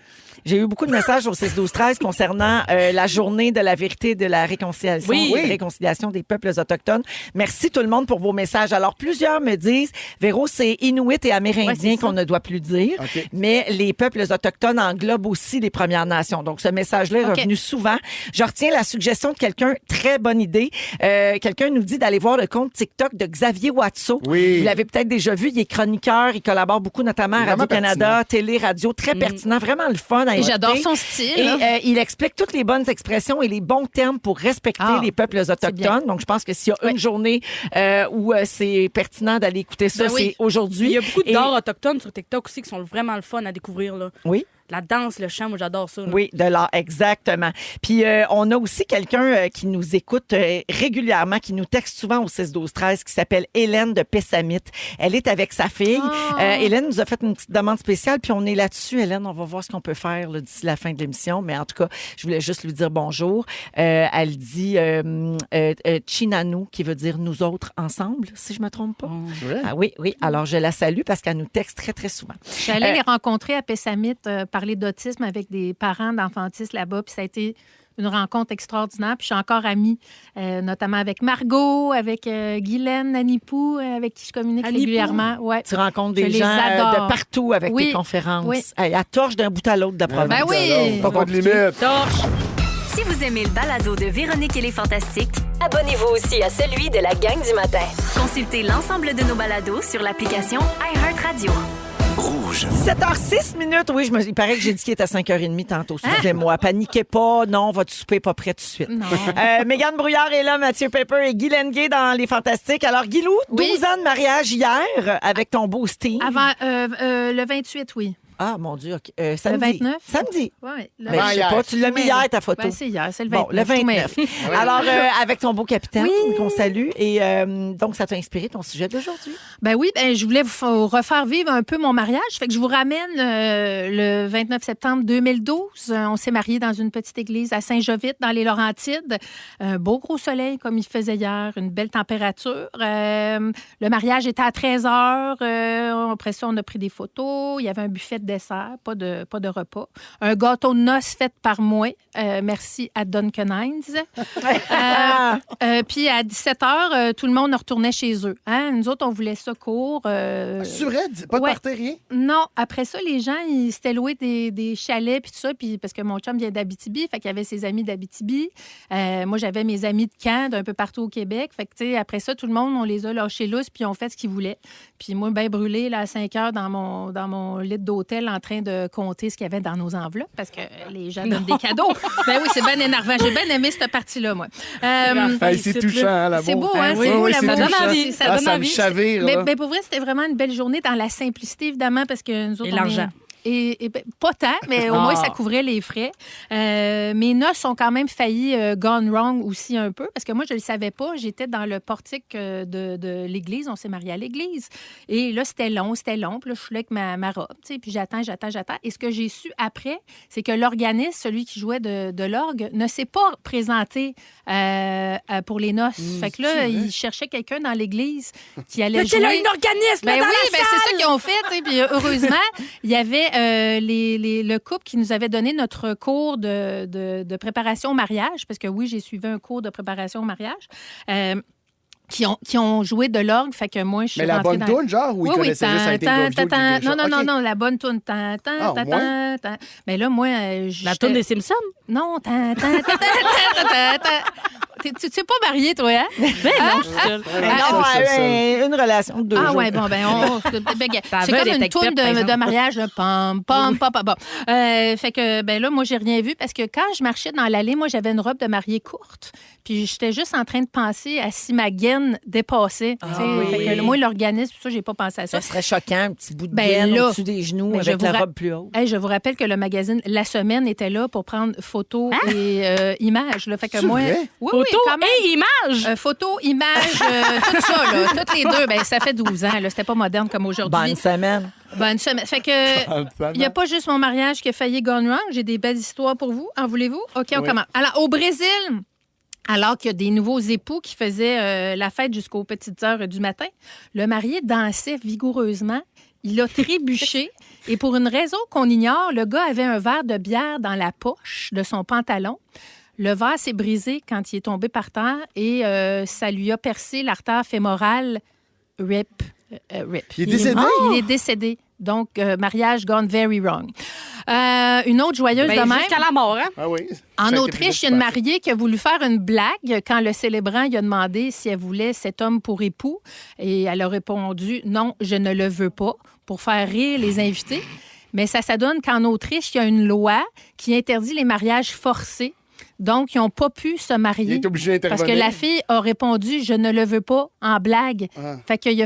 J'ai eu beaucoup de messages au 6-12-13 concernant la journée de la vérité et de la réconciliation, réconciliation des peuples autochtones. Merci tout le monde pour vos messages. Alors, plusieurs me disent, Véro, c'est Inuit et Amérindiens Ouais, c'est qu'on ne doit plus dire, OK. mais les peuples autochtones englobent aussi les Premières Nations. Donc, ce message-là est revenu souvent. Je retiens la suggestion de quelqu'un, très bonne idée. Quelqu'un nous dit d'aller voir le compte TikTok de Xavier Watso. Oui. Vous l'avez peut-être déjà vu, il est chroniqueur, il collabore beaucoup notamment à Vraiment Radio-Canada, télé, radio, très pertinent, vraiment le fun, à Et j'adore écouter. son style. Et il explique toutes les bonnes expressions et les bons termes pour respecter les peuples bien. autochtones. Donc, je pense que s'il y a une journée où c'est pertinent d'aller écouter ça, c'est aujourd'hui. Il y a beaucoup Et- d'art autochtone sur TikTok aussi qui sont vraiment le fun à découvrir. Là. Oui. La danse, le chant, moi, j'adore ça. là. Oui, de l'art, exactement. Puis, on a aussi quelqu'un qui nous écoute régulièrement, qui nous texte souvent au 6-12-13, qui s'appelle Hélène de Pessamit. Elle est avec sa fille. Hélène nous a fait une petite demande spéciale, puis on est là-dessus. Hélène, on va voir ce qu'on peut faire là, d'ici la fin de l'émission. Mais en tout cas, je voulais juste lui dire bonjour. Elle dit Chinanu, qui veut dire nous autres ensemble, si je me trompe pas. Ah oui, oui. Alors, je la salue parce qu'elle nous texte très, très souvent. Je suis allée les rencontrer à Pessamit, parler d'autisme avec des parents d'enfantistes là-bas, puis ça a été une rencontre extraordinaire. Puis je suis encore amie, notamment avec Margot, avec Guylaine Nanipou, avec qui je communique Nanipou. régulièrement. Ouais. Tu rencontres Je des les gens adore. de partout avec Oui. tes conférences. Oui. Hey, elle torche d'un bout à l'autre de la province. Ben oui. Pas de limite. Si vous aimez le balado de Véronique et les Fantastiques, abonnez-vous aussi à celui de la gang du matin. Consultez l'ensemble de nos balados sur l'application iHeartRadio. 7h06 minutes. Oui, il paraît que j'ai dit qu'il était à 5h30 tantôt. Excusez-moi. Paniquez pas. Non, votre souper pas prêt tout de suite. Non. Mégane Brouillard est là, Mathieu Pepper et Guy Lenguet dans Les Fantastiques. Alors, Guilou, 12 ans de mariage hier avec ton beau Steve. Avant le 28, oui. Ah, mon Dieu. OK. Samedi. 29? Samedi. Oui. Mais je sais pas, tu l'as mis hier, ta photo. Ben, c'est hier, c'est le 29. Bon, le 29. Alors, avec ton beau capitaine qu'on salue. Et donc, ça t'a inspiré ton sujet d'aujourd'hui. Ben oui, je voulais vous refaire vivre un peu mon mariage. Fait que je vous ramène le 29 septembre 2012. On s'est mariés dans une petite église à Saint-Jovite, dans les Laurentides. Un beau gros soleil, comme il faisait hier, une belle température. Le mariage était à 13 h. Après ça, on a pris des photos. Il y avait un buffet de dessert, pas de repas. Un gâteau de noces fait par moi. Merci à Duncan Hines. Puis à 17 h, tout le monde retournait chez eux. Hein? Nous autres, on voulait ça court. C'est vrai? Pas de Ouais. party, rien? Non, après ça, les gens, ils s'étaient loués des chalets puis tout ça, puis parce que mon chum vient d'Abitibi, fait qu'il y avait ses amis d'Abitibi. Moi, j'avais mes amis de Caen, d'un peu partout au Québec. Fait que, tu sais, après ça, tout le monde, on les a lâchés lousses, puis on fait ce qu'ils voulaient. Puis moi, bien brûlée, là, à 5 heures, dans mon lit d'hôtel, en train de compter ce qu'il y avait dans nos enveloppes, parce que les gens donnent des cadeaux. Ben oui, c'est bien énervant. J'ai bien aimé cette partie-là, moi. C'est touchant, hein, l'amour. C'est beau, hein? Oui, C'est beau, oui, l'amour. c'est donne touchant. envie. Ça donne Ça me envie. chavire, là. Mais pour vrai, c'était vraiment une belle journée dans la simplicité, évidemment, parce que nous autres, Et on l'argent. Et pas tant, mais au moins, ça couvrait les frais. Mes noces ont quand même failli gone wrong aussi un peu, parce que moi, je ne le savais pas. J'étais dans le portique de l'église. On s'est mariés à l'église. Et là, c'était long. Puis là, je suis là avec ma robe, tu sais, puis j'attends. Et ce que j'ai su après, c'est que l'organiste, celui qui jouait de l'orgue, ne s'est pas présenté pour les noces. Fait que là, il cherchait quelqu'un dans l'église qui allait Mais jouer. c'est là une organisme Ben dans oui, la ben salle! c'est ça qu'ils ont fait. Tu sais. Puis heureusement, il y avait le couple qui nous avait donné notre cours de préparation au mariage, parce que oui, j'ai suivi un cours de préparation au mariage. Qui ont joué de l'orgue, fait que moi, je suis Mais la rentrée bonne dans... toune, genre, ou ils connaissaient juste avec des tan, gros tan, vidéos déjà? Non, OK. la bonne toune. ouais? Mais là, moi, La toune des Simpsons? Non, tan. Tu t'es pas mariée, toi, hein? Ben non, je suis seule. Non, une relation de 2 jours. Ah ouais, bon, ben, Ça c'est veut comme des une tech toune pep, par exemple. de mariage, là. Pam, pam, pam, pam, pam. Fait que, ben là, moi, j'ai rien vu parce que quand je marchais dans l'allée, moi, j'avais une robe de mariée courte. Puis j'étais juste en train de penser à si ma gaine dépassait. tu sais. oui. Fait que, moi, l'organisme, ça, j'ai pas pensé à ça. Ça serait choquant, un petit bout de Ben gaine là, au-dessus des genoux ben, je avec vous la ra- robe plus haute. Hey, je vous rappelle que le magazine La Semaine était là pour prendre photos et images. Là. Fait que C'est moi, vrai? oui, Photo quand même. et image! Photos, images, tout ça, là, toutes les deux, ben, ça fait 12 ans. Là, c'était pas moderne comme aujourd'hui. Bonne semaine. Bonne semaine. Fait que, il n'y a pas juste mon mariage qui a failli gone wrong. J'ai des belles histoires pour vous. En voulez-vous? OK, on commence. Alors, au Brésil, alors qu'il y a des nouveaux époux qui faisaient la fête jusqu'aux petites heures du matin, le marié dansait vigoureusement. Il a trébuché et pour une raison qu'on ignore, le gars avait un verre de bière dans la poche de son pantalon. Le verre s'est brisé quand il est tombé par terre et ça lui a percé l'artère fémorale. RIP. Il est décédé? Il est décédé. Donc, mariage gone very wrong. Une autre joyeuse de Ben, même. jusqu'à la mort, hein? Ah oui. En Ça a été Autriche, il y a une mariée qui a voulu faire une blague quand le célébrant lui a demandé si elle voulait cet homme pour époux. Et elle a répondu « Non, je ne le veux pas » pour faire rire les invités. Mais ça s'adonne qu'en Autriche, il y a une loi qui interdit les mariages forcés. Donc, ils n'ont pas pu se marier. Il est obligé d'intervenir. Parce que la fille a répondu « Je ne le veux pas » en blague. Fait qu'il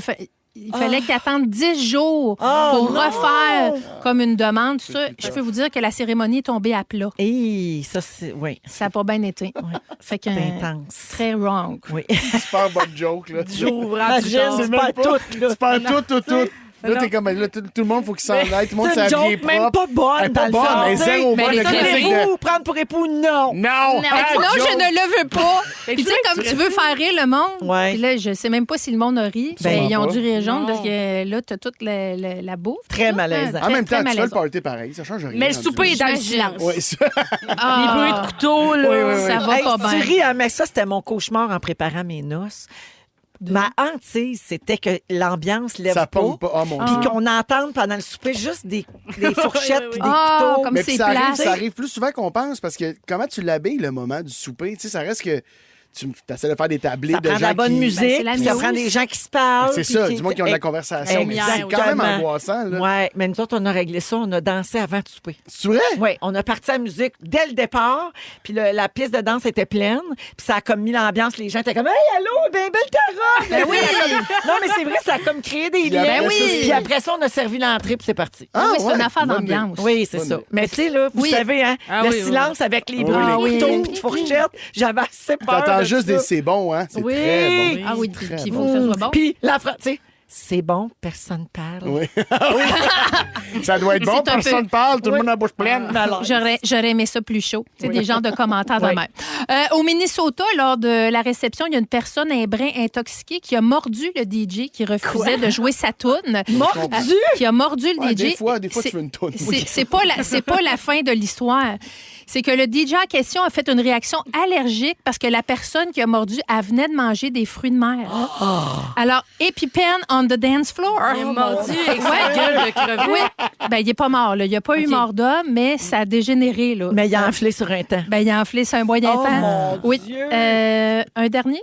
il fallait qu'il attende 10 jours pour refaire comme une demande. Ça, je peux vous dire que la cérémonie est tombée à plat. Et ça, c'est... Oui. Ça n'a pas bien été. Fait que, C'est intense. très wrong. Oui. Super bonne joke, là. Imagine, c'est pas tout, là. C'est pas tout. Là, t'es comme, là, tout le monde, faut qu'il s'en aille. Tout le monde C'est une s'habille joke même propre. pas bonne, Elle est dans pas le bonne, fond, mais tu sais. zéro Mais bonne. les le classique de- Voulez-vous prendre pour époux? Non. Non! Sinon, joke. je ne le veux pas. Puis tu sais, comme tu veux faire rire le monde, Ouais. puis là, je sais même pas si le monde a ri. Ben, ils ont pas. dû rire jaune Non. parce que là, t'as toute la bouffe. Très tout, malaisant. hein, En même temps, très tu fais le malaisant. party pareil. Ça change rien. Mais le rendu souper là. est dans le J'imagine. silence. Ouais, ça. Les bruits de couteau, là. Ça va Hey, pas tu bien. ris, hein, mais ça, c'était mon cauchemar en préparant mes noces. Ma hantise, c'était que l'ambiance lève Ça pas. pompe pas. Oh mon Puis Dieu. qu'on entende pendant le souper juste des fourchettes puis des Ah, couteaux. comme Mais c'est puis plat. ça arrive plus souvent qu'on pense parce que comment tu l'habilles le moment du souper, tu sais, ça reste que tu essaies de faire des tablés Ça de prend de gens la bonne qui... musique, c'est la puis ça musique. prend des gens qui se parlent. C'est puis ça, qui- du monde qui ont de la conversation. Mais c'est quand même Exactement. angoissant, là. Ouais, mais nous autres, on a réglé ça. On a dansé avant de souper. C'est vrai? Oui, on a parti la musique dès le départ, puis la piste de danse était pleine, puis ça a comme mis l'ambiance. Les gens étaient comme « Hey, allô, ben belle ta robe! » Ben oui! Non, mais c'est vrai, ça a comme créé des liens. Ben oui! Puis après ça, on a servi l'entrée, puis c'est parti. Ah oui, c'est une ouais, affaire bonne d'ambiance. Oui, c'est Bonne ça. idée. Mais tu sais, là, vous Oui. savez, hein, Ah le oui, oui. silence avec les Oui, bras, oui. les couteaux, les fourchettes, j'avais assez peur T'entends de juste ça. des c'est bon, hein? C'est Oui. très bon. Ah oui, Très puis il bon. faut que ça soit bon. Puis la phrase, tu sais, c'est bon, personne parle. Oui. Ça doit être bon, C'est un peu- personne parle, tout le monde a la bouche pleine. Alors, J'aurais aimé ça plus chaud. C'est des genres de commentaires de même. Au Minnesota, lors de la réception, il y a une personne, un brin intoxiqué, qui a mordu le DJ qui refusait de jouer sa toune. mordu! Qui a mordu le Ouais, DJ. des fois, tu C'est- veux une toune. C'est pas la fin de l'histoire. C'est que le DJ en question a fait une réaction allergique parce que la personne qui a mordu, elle venait de manger des fruits de mer. Alors, EpiPen on the dance floor. Il est mordu avec sa gueule de crevette. Oui. Ben, il est pas mort, là. Il n'y a pas eu mort d'homme, mais ça a dégénéré, là. Mais il a enflé sur un temps. Ben, il a enflé sur un moyen Oh, temps. mon Oui. Dieu. Un dernier?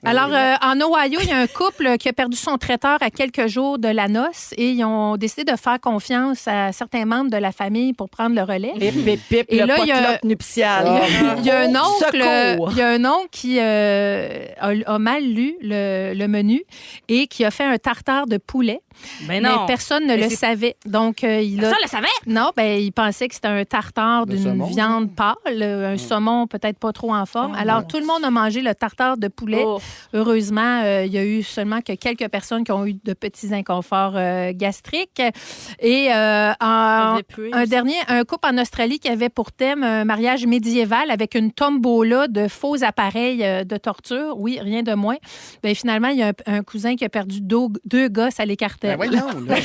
Alors, en Ohio, il y a un couple qui a perdu son traiteur à quelques jours de la noce et ils ont décidé de faire confiance à certains membres de la famille pour prendre le relais. Hip, hip, hip, Et le là, il y a- potluck nuptial. Il y a un oncle, Secours. il y a un oncle qui a mal lu le menu et qui a fait un tartare de poulet. Mais Mais non. personne ne le c'est- savait. Donc, il a... Ça, le savait? Non, ben il pensait que c'était un tartare De d'une saumon. viande pâle, un saumon peut-être pas trop en forme. Alors, tout le monde a mangé le tartare de poulet. Oh. Heureusement, il y a eu seulement que quelques personnes qui ont eu de petits inconforts gastriques. Et un dernier, un couple en Australie qui avait pour thème un mariage médiéval avec une tombola de faux appareils de torture. Oui, rien de moins. Ben, finalement, il y a un cousin qui a perdu deux gosses à l'écartel. Ben voyons, là.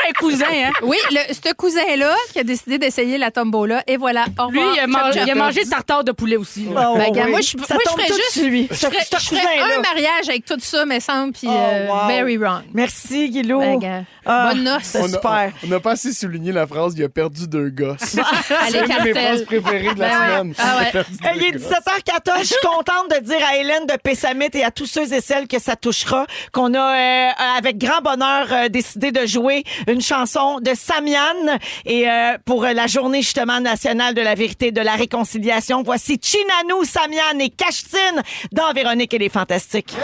Un cousin, hein? Oui, ce cousin-là qui a décidé d'essayer la tombola. Et voilà, au Lui, revoir. il a mangé le tartare de poulet aussi. là. Oh, Ben, gars, oui. moi, je Ça moi, je tombe ferais tout juste... sur lui. Je ferais un mariage avec tout ça, me semble, puis wow. very wrong. Merci, Guilou. Ben, gars, Ah, bonne noce. c'est super. On n'a pas assez souligné la phrase « il a perdu 2 gosses ». À C'est une de mes phrases l'écartel. préférées de la Ben ouais. semaine. Ah ouais. Il a perdu Hey, il est 2 gosses. 17h14. Je suis contente de dire à Hélène de Pessamit et à tous ceux et celles que ça touchera qu'on a, avec grand bonheur, décidé de jouer une chanson de Samian. Et pour la journée, justement, nationale de la vérité et de la réconciliation, voici Chinanou, Samian et Cachetine dans Véronique et les Fantastiques.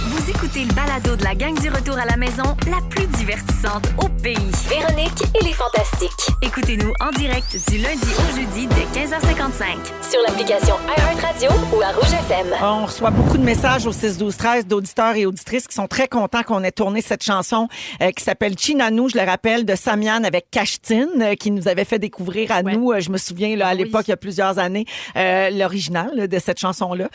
Vous écoutez le balado de la gang du retour à la maison, la plus divertissante au pays. Véronique et les Fantastiques. Écoutez-nous en direct du lundi au jeudi dès 15h55 sur l'application iHeartRadio ou à Rouge FM. On reçoit beaucoup de messages au 6-12-13 d'auditeurs et auditrices qui sont très contents qu'on ait tourné cette chanson qui s'appelle Chinanou, je le rappelle, de Samian avec Cachetine, qui nous avait fait découvrir à nous, je me souviens, là, à l'époque, il y a plusieurs années, l'original là, de cette chanson-là.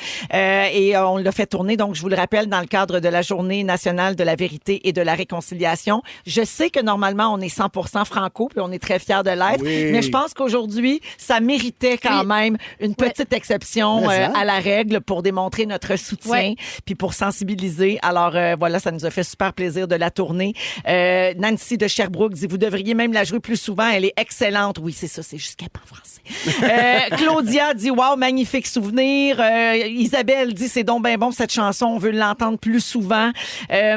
Et on l'a fait tourner, donc je vous le rappelle, dans le cadre de la Journée nationale de la vérité et de la réconciliation. Je sais que normalement, on est 100% franco, puis on est est très fière de l'être. Oui. Mais je pense qu'aujourd'hui, ça méritait quand même une petite exception Mais ça. à la règle pour démontrer notre soutien puis pour sensibiliser. Alors voilà, ça nous a fait super plaisir de la tourner. Nancy de Sherbrooke dit, vous devriez même la jouer plus souvent. Elle est excellente. Oui, c'est ça, c'est juste qu'elle parle français. Claudia dit, wow, magnifique souvenir. Isabelle dit, c'est donc bien bon cette chanson. On veut l'entendre plus souvent.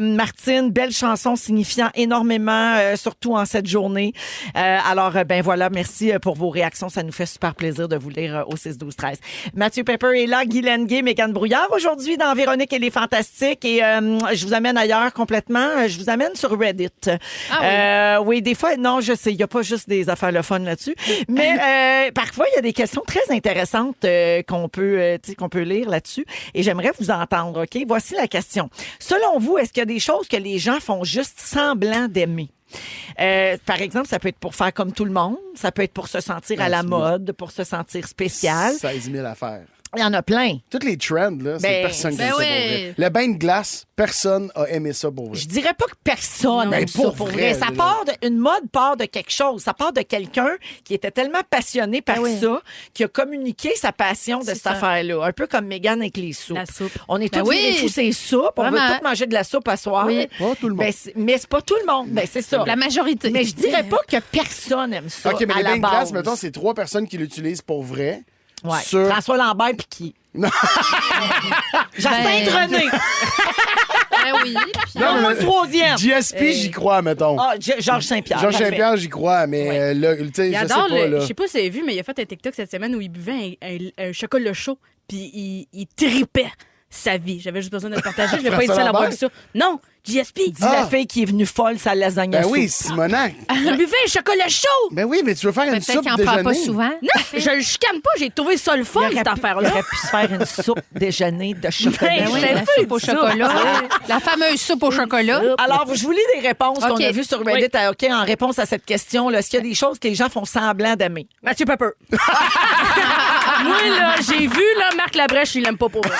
Martine, belle chanson signifiant énormément, surtout en cette journée. Alors, ben voilà, merci pour vos réactions. Ça nous fait super plaisir de vous lire au 6-12-13. Mathieu Pepper est là, Guy Lenguet, Mégane Brouillard aujourd'hui dans Véronique et les Fantastiques. Et je vous amène ailleurs complètement. Je vous amène sur Reddit. Oui, des fois, non, je sais, il n'y a pas juste des affaires le fun là-dessus. Mais parfois, il y a des questions très intéressantes qu'on peut lire là-dessus. Et j'aimerais vous entendre, OK? Voici la question. Selon vous, est-ce qu'il y a des choses que les gens font juste semblant d'aimer? Par exemple, ça peut être pour faire comme tout le monde. Ça peut être pour se sentir à la mode, pour se sentir spécial. 16 000 affaires. Il y en a plein. Toutes les trends, là, c'est personne qui aime ça pour vrai. Le bain de glace, personne a aimé ça pour vrai. Je dirais pas que personne aime ça pour pour vrai, vrai. Ça là. part une mode part de quelque chose. Ça part de quelqu'un qui était tellement passionné par ça, qui a communiqué sa passion de cette affaire-là. Un peu comme Mégane avec les soupes. La soupe. On est tous fous ces soupes. On veut Vraiment. tous manger de la soupe à soir. Oui. Pas tout le monde. Mais c'est pas tout le monde. Ben, c'est ça. La majorité. Mais je dirais pas que personne aime ça OK, mais à les la bains de glace, base. mettons, c'est 3 personnes qui l'utilisent pour vrai. Ouais. Sur... François Lambert puis qui? Jacinthe René. Ben oui. puis- Non, Moi, le troisième. GSP, j'y crois, mettons. Ah, Georges Saint-Pierre. Georges parfait. Saint-Pierre, j'y crois, mais là, tu sais, Il je sais adore pas, là. je sais pas si vous avez vu, mais il a fait un TikTok cette semaine où il buvait un chocolat chaud, puis il tripait sa vie. J'avais juste besoin de le partager. Je vais pas être François seule à boire Lambert? ça. Non, GSP. Dis la fille qui est venue folle, sa lasagne à Ben oui, soupe. Simonac. Il buvait un chocolat chaud. Ben oui, mais tu veux faire une Peut-être soupe qu'il en prend pas déjeuner. souvent. Non, je le chicane pas. J'ai trouvé ça le fun, Il cette aurait affaire-là. pu se faire une soupe déjeuner de chocolat. Ben Oui, c'est la un soupe peu au ça. chocolat. La fameuse soupe au chocolat. Alors, je vous lis des réponses qu'on OK. a vues sur Reddit OK, en réponse à cette question. Est-ce qu'il y a des choses que les gens font semblant d'aimer? Mathieu Pepper. Moi, là, j'ai vu, là, Marc Labrèche, il l'aime pas pour vrai.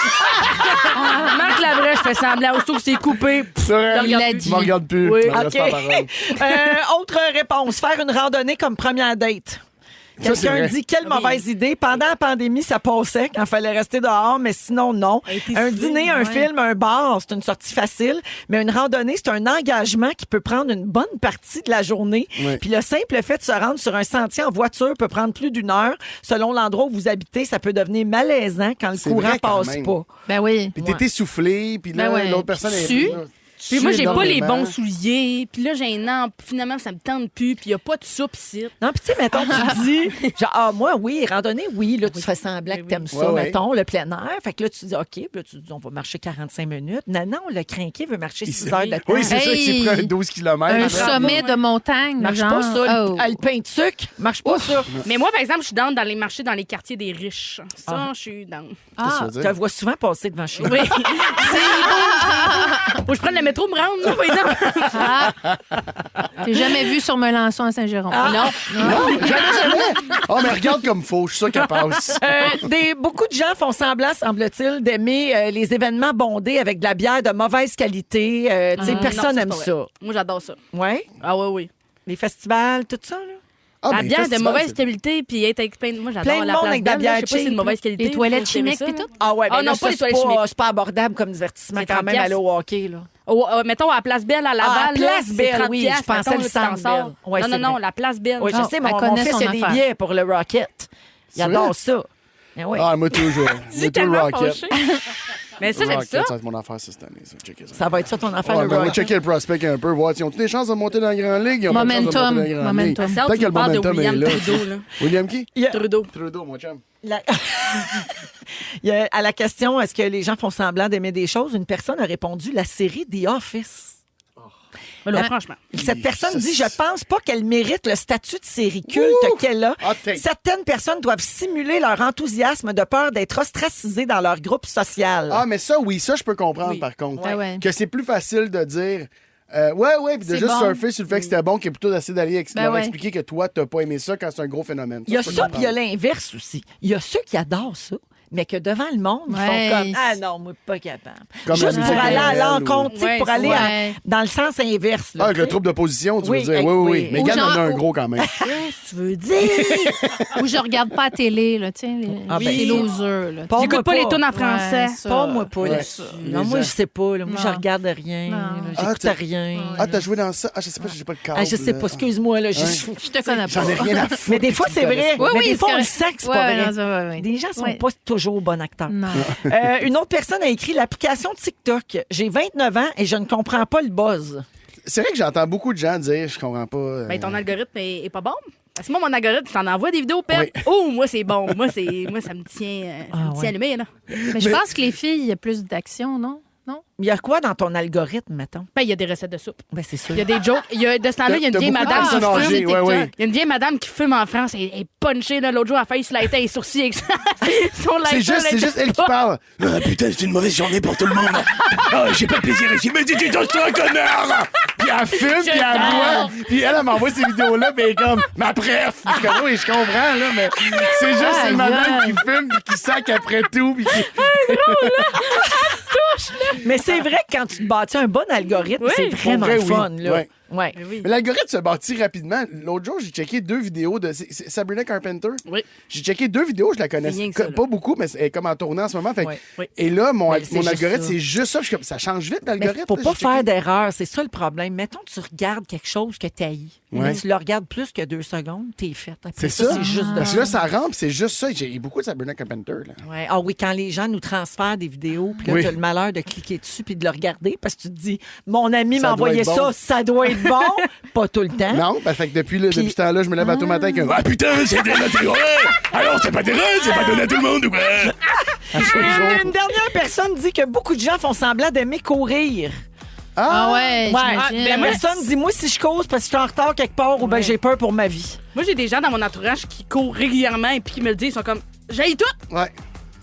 Marc Labrèche fait semblant. Aussitôt que c'est coupé, C'est vrai, Il l'a dit. Je me regarde plus. Oui. Je me reste OK. pas parole. Autre réponse. Faire une randonnée comme première date. Ça, c'est Quelqu'un vrai. dit quelle mauvaise idée. Pendant la pandémie, ça passait quand il fallait rester dehors, mais sinon, non. Un dîner, un film, un bar, c'est une sortie facile. Mais une randonnée, c'est un engagement qui peut prendre une bonne partie de la journée. Oui. Puis le simple fait de se rendre sur un sentier en voiture peut prendre plus d'1 heure. Selon l'endroit où vous habitez, ça peut devenir malaisant quand le C'est courant vrai quand passe même. pas. Ben oui. Puis t'es essoufflé, puis là, Ben ouais. l'autre personne est... Tu? Puis moi, j'ai pas les énormément. bons souliers. Puis là, j'ai un an. Finalement, ça me tente plus. Puis il y a pas de soupe ici. Non, puis tu sais, mettons, tu dis, genre, moi, oui, randonnée, oui. Là, tu fais semblant que t'aimes ça, Ouais, ouais. mettons, le plein air. Fait que là, tu dis, OK, puis là, tu dis, on va marcher 45 minutes. Non, le crinqué veut marcher 6 heures de temps. Oui, c'est ça, il s'est pris un 12 km. Un sommet de montagne. Marche genre. pas ça. Oh. Le pain de sucre, marche pas ça. Mais moi, par exemple, je suis dans les marchés dans les quartiers des riches. Ça, je suis dans. Ah, ça veut tu dire? la vois souvent passer devant chez nous. Oui. Faut que je prenne le métro me rendre, là, par exemple. T'es jamais vu sur Melançon à Saint-Jérôme. Non. Jamais. Oh, mais regarde comme faux, je suis sûr qu'elle passe. Beaucoup de gens font semblant, semble-t-il, d'aimer les événements bondés avec de la bière de mauvaise qualité. Tu sais, personne Non, n'aime c'est pas ça. vrai. Moi, j'adore ça. Ouais. Ah oui. Les festivals, tout ça, là. Ah, La mais bière de festival, mauvaise c'est- qualité, puis être avec plein de... Moi, Plein j'adore de la monde place avec de la belle, là. bière Je sais pas si c'est cheap. de mauvaise qualité. Les toilettes Vous aimez chimiques ça, puis là? tout. Ah ouais, Ah ben là, non, ça, pas les toilettes chimiques. c'est pas abordable comme divertissement C'est quand 30 même aller au hockey, là. Mettons, à la Place Belle, à Laval. Ah, à Place là, Belle, c'est 30 oui, piastres, je pensais mettons, le là, tu t'en Centre sors. Belle. Ouais, c'est non, vrai. la Place Belle. Oui, je Ah, sais, elle mon connaît fils son a des affaire. billets pour le Rocket. Il C'est adore vrai? ça. Ben oui. Ah, moi, toujours. C'est Moi, tout tellement Rocket. fâché. Mais ça, j'aime Rocket, ça. ça va être mon affaire cette année, ça. Checker ça. Ça va être ça ton affaire, Ouais, le ben, on va Rocket. checker le prospect un peu, voir s'ils ont toutes des chances de monter dans la Grande Ligue. Ils ont pas de chance de monter Momentum. dans la Grande Ligue. Momentum. C'est hâte Tant que que le tu parles de momentum est William là. Trudeau, là. William qui? Il y a- Trudeau. Trudeau, mon chum. À la question, est-ce que les gens font semblant d'aimer des choses, une personne a répondu la série The Office. Mais là, franchement. Cette personne dit, je pense pas qu'elle mérite le statut de série culte qu'elle a. Hot take. Certaines personnes doivent simuler leur enthousiasme de peur d'être ostracisées dans leur groupe social. Ah, mais ça, oui, ça, je peux comprendre, Oui. par contre. Ouais, ouais. Que c'est plus facile de dire. Ouais, puis de C'est juste bon. surfer sur le fait que c'était bon, que plutôt d'essayer d'aller Ben leur ouais. expliquer que toi, t'as pas aimé ça quand c'est un gros phénomène. Il y a je peux ça, puis il y a comprendre. l'inverse aussi. Il y a ceux qui adorent ça. mais que devant le monde, ils Ouais. font comme « Ah non, moi, pas capable. » Comme la Juste musique pour aller à de Noël l'encontre, tu sais, Ouais, pour aller ouais. dans le sens inverse. là, Ah, avec tu le sais. trouble d'opposition, tu Oui, veux dire. hey, Oui, oui, oui. oui. Mais Ou Yann en a genre- un gros quand même. Qu'est-ce que tu veux dire? Ou je regarde pas la télé, là, tu sais, Ah, ben, les ça. losers, là. Pas J'écoute pas les tunes en Ouais, français. ça. Pas moi, pas Ouais. là-dessus. Les Non, moi, gens. je sais pas. Là. Moi, je Non. regarde rien. Non. là. Ah, J'écoute t'as- rien. Ah, t'as joué dans ça? Ah, je sais pas, j'ai pas le câble. Ah, je sais pas, excuse-moi. Là, Je te connais pas. J'en ai rien à foutre. Mais des fois, c'est vrai. Oui, mais oui, des fois, c'est on le correct. sent que c'est Ouais, pas ouais, vrai. non, ça, ouais. Les gens sont Ouais. pas toujours bons acteurs. Non. Une autre personne a écrit l'application TikTok. J'ai 29 ans et je ne comprends pas le buzz. C'est vrai que j'entends beaucoup de gens dire, je comprends pas. Ben, ton algorithme est pas bon. Parce que moi, mon algorithme, je t'en envoie des vidéos, père. Oui. Oh, moi, c'est bon. Moi, ça me tient, ouais. allumé, là. Mais je pense que les filles, il y a plus d'action, non? Non? Il y a quoi dans ton algorithme, mettons? Ben, il y a des recettes de soupe. Ben, c'est sûr. Il y a des jokes. De ce temps-là, il y a une T'as vieille beaucoup de madame qui personnes fume. âgées, ouais, ouais. Il y a une vieille madame qui fume en France. Elle est punchée, là. L'autre jour, elle a failli se lighter les sourcils avec son lighter. C'est juste elle qui parle. Ah, putain, c'est une mauvaise journée pour tout le monde. Ah, j'ai pas de plaisir ici. Mais dis, toi, connard! Puis elle fume, puis elle boit. Puis elle m'envoie ces vidéos-là, puis elle est comme, ma bref. Puis je suis comme, oui, je comprends, là, mais c'est juste une madame qui fume, puis qui sac après tout, puis qui... Mais c'est vrai que quand tu te bâtis un bon algorithme, Oui. c'est vraiment Pour vrai, le fun. oui. Là. Ouais. Ouais. Mais l'algorithme se bâtit rapidement. L'autre jour, j'ai checké 2 vidéos de c'est Sabrina Carpenter. Oui. J'ai checké 2 vidéos, je la connais C'est rien que ça, là. pas beaucoup, mais elle est comme en tournée en ce moment. Fait que- Ouais. Oui. Et là, mon Mais c'est juste algorithme, ça. c'est juste ça. Puis je suis comme, ça change vite, Mais l'algorithme. faut là, pas j'ai checké. faire d'erreur, c'est ça le problème. Mettons que tu regardes quelque chose que tu haïs. Ouais. Tu le regardes plus que 2 secondes, t'es fait. Après C'est ça. C'est juste de Parce que là, ça rentre, puis c'est juste ça. J'ai beaucoup de Sabrina Carpenter. Là. Ouais. Ah oui, quand les gens nous transfèrent des vidéos, puis là, Oui. tu as le malheur de cliquer dessus puis de le regarder parce que tu te dis, mon ami Ça m'a envoyé doit être bon. ça doit être bon. Pas tout le temps. Non, ben, fait que depuis ce temps-là, je me lève à tout matin avec un Ah putain, c'est des ouais. Alors, c'est pas des rêves, c'est pas donné à tout le monde ou quoi? Une dernière personne dit que beaucoup de gens font semblant d'aimer courir. Ah ouais, Ouais. j'imagine. La personne dit, moi, si je cause parce que je suis en retard quelque part ou ben j'ai peur pour ma vie. Moi, j'ai des gens dans mon entourage qui courent régulièrement et puis qui me le disent. Ils sont comme, j'haïs tout. Ouais.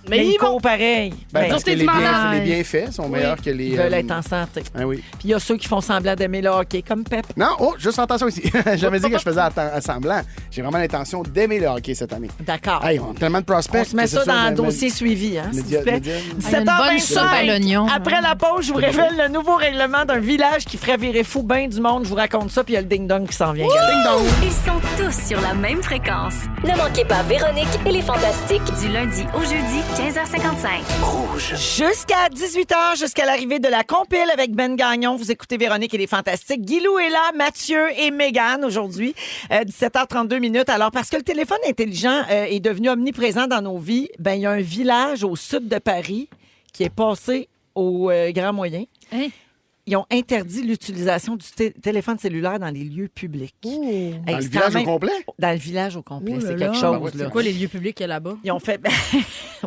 Mais ils ils vont. courent pareil. Ben, Ben, parce que c'est les, dimanche. les bienfaits sont meilleurs que les. ils veulent être en santé. Ah oui. Puis il y a ceux qui font semblant d'aimer le hockey, comme Pep. Non, oh, juste attention ici. J'avais dit que je faisais à semblant. J'ai vraiment l'intention d'aimer le hockey cette année. D'accord. Hey, on a tellement de prospects. On se met que c'est ça sûr, dans un mais- dossier suivi, hein, s'il Média- vous plaît. média- Ah, une bonne 17h25. soupe à l'oignon. Après la pause, je vous révèle le nouveau règlement d'un village qui ferait virer fou bien du monde. Je vous raconte ça, puis il y a le ding-dong qui s'en vient. Ils sont tous sur la même fréquence. Ne manquez pas Véronique et les Fantastiques du lundi au jeudi 15h55. Jusqu'à 18h, jusqu'à l'arrivée de la compile avec Ben Gagnon. Vous écoutez Véronique et les Fantastiques. Guilou est là, Mathieu et Mégane aujourd'hui. 17h32 minutes. Alors, parce que le téléphone intelligent est devenu omniprésent dans nos vies, ben il y a un village au sud de Paris qui est passé au Grand Moyen. Hein? Ils ont interdit l'utilisation du téléphone cellulaire dans les lieux publics. Hey, Dans le c'est village quand même- au complet? Dans le village au complet. Oh là C'est là. quelque chose. Ben ouais, là. C'est quoi les lieux publics qu'il y a là-bas? Ils ont fait.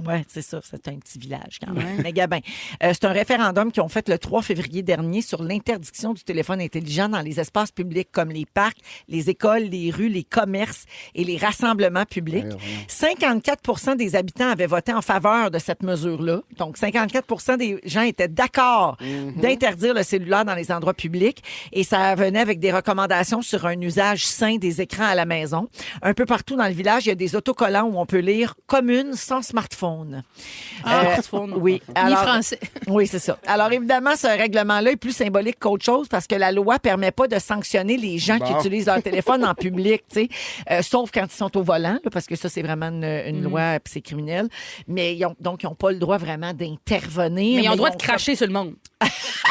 Ouais, c'est ça. C'est un petit village quand même. Mais Gabin, c'est un référendum qu'ils ont fait le 3 février dernier sur l'interdiction du téléphone intelligent dans les espaces publics comme les parcs, les écoles, les rues, les commerces et les rassemblements publics. 54 des habitants avaient voté en faveur de cette mesure-là. Donc, 54 des gens étaient d'accord d'interdire le cellulaire dans les endroits publics. Et ça venait avec des recommandations sur un usage sain des écrans à la maison. Un peu partout dans le village, il y a des autocollants où on peut lire « Commune sans smartphone ». Smartphone. Oui. Ni Alors, français. oui, c'est ça. Alors, évidemment, ce règlement-là est plus symbolique qu'autre chose parce que la loi permet pas de sanctionner les gens qui Bon. utilisent leur téléphone en public, tu sais, sauf quand ils sont au volant, là, parce que ça, c'est vraiment une loi puis c'est criminel. Mais ils n'ont pas le droit vraiment d'intervenir. Mais ils ont le droit de cracher sur le monde.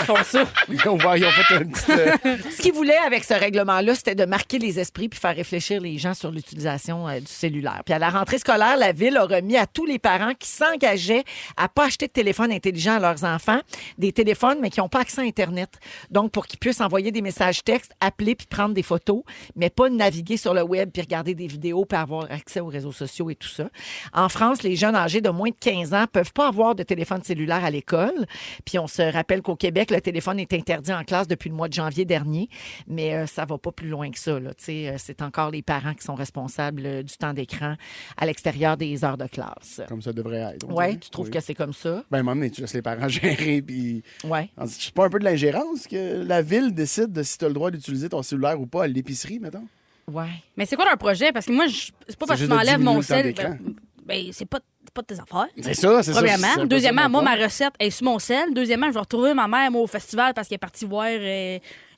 Ils font ça. Ils ont fait un petit. Ce qu'ils voulaient avec ce règlement-là, c'était de marquer les esprits puis faire réfléchir les gens sur l'utilisation du cellulaire. Puis à la rentrée scolaire, la Ville a remis à tous les parents qui s'engageaient à pas acheter de téléphone intelligent à leurs enfants, des téléphones, mais qui n'ont pas accès à Internet. Donc, pour qu'ils puissent envoyer des messages textes, appeler puis prendre des photos, mais pas naviguer sur le web puis regarder des vidéos puis avoir accès aux réseaux sociaux et tout ça. En France, les jeunes âgés de moins de 15 ans peuvent pas avoir de téléphone cellulaire à l'école. Puis on se rappelle qu'au Québec, le téléphone est interdit en classe depuis le mois de janvier dernier, mais ça va pas plus loin que ça. Là. C'est encore les parents qui sont responsables du temps d'écran à l'extérieur des heures de classe. Comme ça devrait être. Oui, tu trouves que c'est comme ça? Ben, à un moment donné, tu laisses les parents gérer, puis. Oui. C'est pas un peu de l'ingérence que la ville décide de si tu as le droit d'utiliser ton cellulaire ou pas à l'épicerie, mettons? Ouais. Mais c'est quoi leur projet? Parce que moi, c'est pas parce que juste je de m'enlève diminuer mon le temps sel. d'écran. Ben, c'est pas pas de tes affaires. C'est ça, c'est ça. Premièrement. c'est un peu Deuxièmement, ça, mon moi, point. ma recette est sur mon sel. Deuxièmement, je vais retrouver ma mère, moi, au festival parce qu'elle est partie voir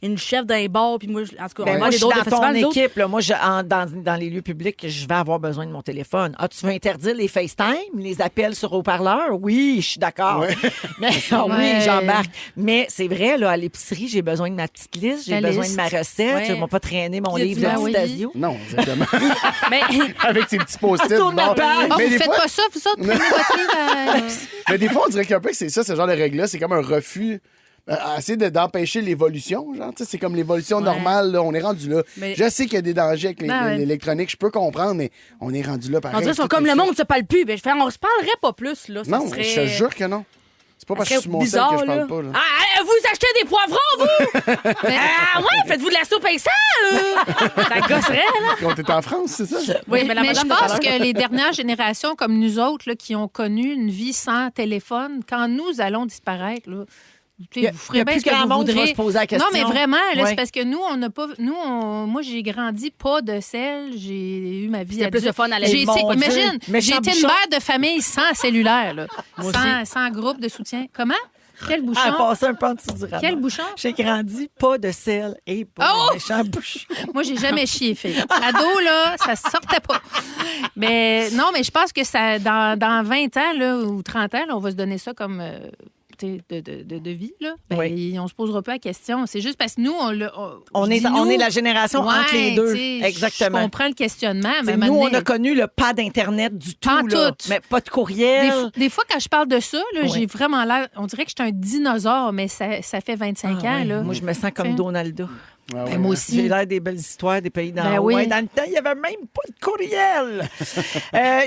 une chef d'un bar. Puis moi, en tout cas, Ben on moi, va je les suis autres dans des ton festivals. nous autres. équipe. Là. Moi, dans les lieux publics, je vais avoir besoin de mon téléphone. Ah, tu veux interdire les FaceTime, les appels sur haut-parleur? Oui, je suis d'accord. Ouais. Mais, oui, j'embarque. Mais c'est vrai, là, à l'épicerie, j'ai besoin de ma petite liste, j'ai La besoin liste. de ma recette. Ouais. Je ne vais pas traîner mon Puis livre tu de vas- oui. Stasio. Non, exactement. Mais Avec ses petits post-it. Tourne la bon. page. Ah, Mais vous des faites fois- pas ça, vous autres, prenez votre livre à l'épicerie. Mais des fois, on dirait qu'un peu que c'est ça, ce genre de règle-là. C'est comme un refus. À essayer d'empêcher l'évolution, genre, tu sais, c'est comme l'évolution normale, là, on est rendu là. Mais- Je sais qu'il y a des dangers avec Ben ouais. l'électronique, je peux comprendre, mais on est rendu là pareil. on dirait qu'ils sont comme le monde ne se parle plus. Ben, je fais, on se parlerait pas plus, là. Ça Non, serait... je te jure que non. C'est pas parce que je suis sur mon sel bizarre, que je parle là. pas. Là. Ah, vous achetez des poivrons, vous? Ah, ouais, faites-vous de la soupe et ça, ça gosserait, là. On est en France, c'est ça? Oui, mais la je madame de pense tout à l'heure. que les dernières générations comme nous autres là, qui ont connu une vie sans téléphone, quand nous allons disparaître, là, tu sais, vous Il y ferez a bien plus ce que grand vous monde qui va voudrez. se poser la question. Non, mais vraiment, là, Ouais. c'est parce que nous, on n'a pas. Moi, j'ai grandi pas de sel. J'ai eu ma vie C'était plus adulte. de fun à la J'ai maison. été- Mon Dieu. Imagine, Méchant j'ai été une bouchon. mère de famille sans cellulaire, là. Sans groupe de soutien. Comment? Quel bouchon? Ah, passer un peu en dessous du rabat. Quel bouchon? J'ai grandi, pas de sel et pas Oh! de méchant bouchon. Moi, j'ai jamais chié, fille. Ado, là, ça sortait pas. Mais non, mais je pense que ça, dans 20 ans là, ou 30 ans, là, on va se donner ça comme tu sais, de vie. Là. Ben, Oui. on se posera pas la question. C'est juste parce que nous, On est la génération entre les deux. Exactement. Je comprends le questionnement. Mais T'sais, nous, on maintenant, a connu le pas d'Internet du tout. Pas là. tout. Mais pas de courriel. des fois, quand je parle de ça, là, Oui. j'ai vraiment l'air. On dirait que je suis un dinosaure, mais ça fait 25 Ah ans. oui. Là. Moi, je me sens comme T'sais. Donaldo. Ah ouais. Ben, moi aussi. J'ai l'air des belles histoires des pays dans Ben le oui. Dans le temps, il n'y avait même pas de courriel.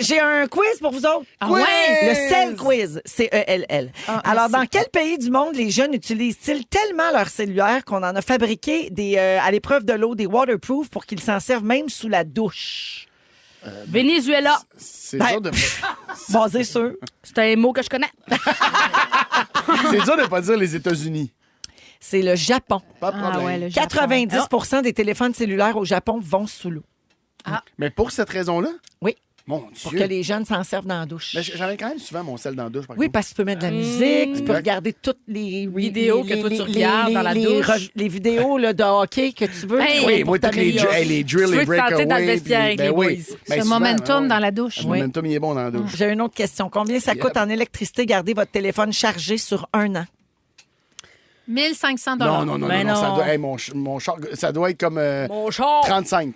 J'ai un quiz pour vous autres. Ah ouais? Le CEL quiz. C-E-L-L. Ah, Alors, merci. dans quel pays du monde les jeunes utilisent-ils tellement leur cellulaire qu'on en a fabriqué à l'épreuve de l'eau des waterproof pour qu'ils s'en servent même sous la douche? Venezuela. C'est Ben- dur de... Basé sur... C'est un mot que je connais. c'est dur de pas dire les États-Unis. C'est le Japon. Pas de problème. ouais, le Japon. 90 des téléphones cellulaires au Japon vont sous l'eau. Mais pour cette raison-là? Oui. Mon Pour Dieu. que les jeunes s'en servent dans la douche. Mais j'avais quand même souvent mon sel dans la douche, par Oui, exemple. parce que tu peux mettre de la musique, tu peux Exact. regarder toutes les Vidéos que toi, tu regardes dans la douche. Les vidéos là, de hockey que tu veux. Hey! Oui, pour moi, toutes les t'améliorer. les drills, Tu les veux te sentir dans le breakaways. vestiaire avec les boys. Ce souvent, momentum ouais. dans la douche. Le momentum, il est bon dans la douche. J'ai une autre question. Combien ça coûte en électricité garder votre téléphone chargé sur un an? 1500 Non, non, non, Ben non, ça non. doit, hey, mon char, ça doit être comme Mon char. 35.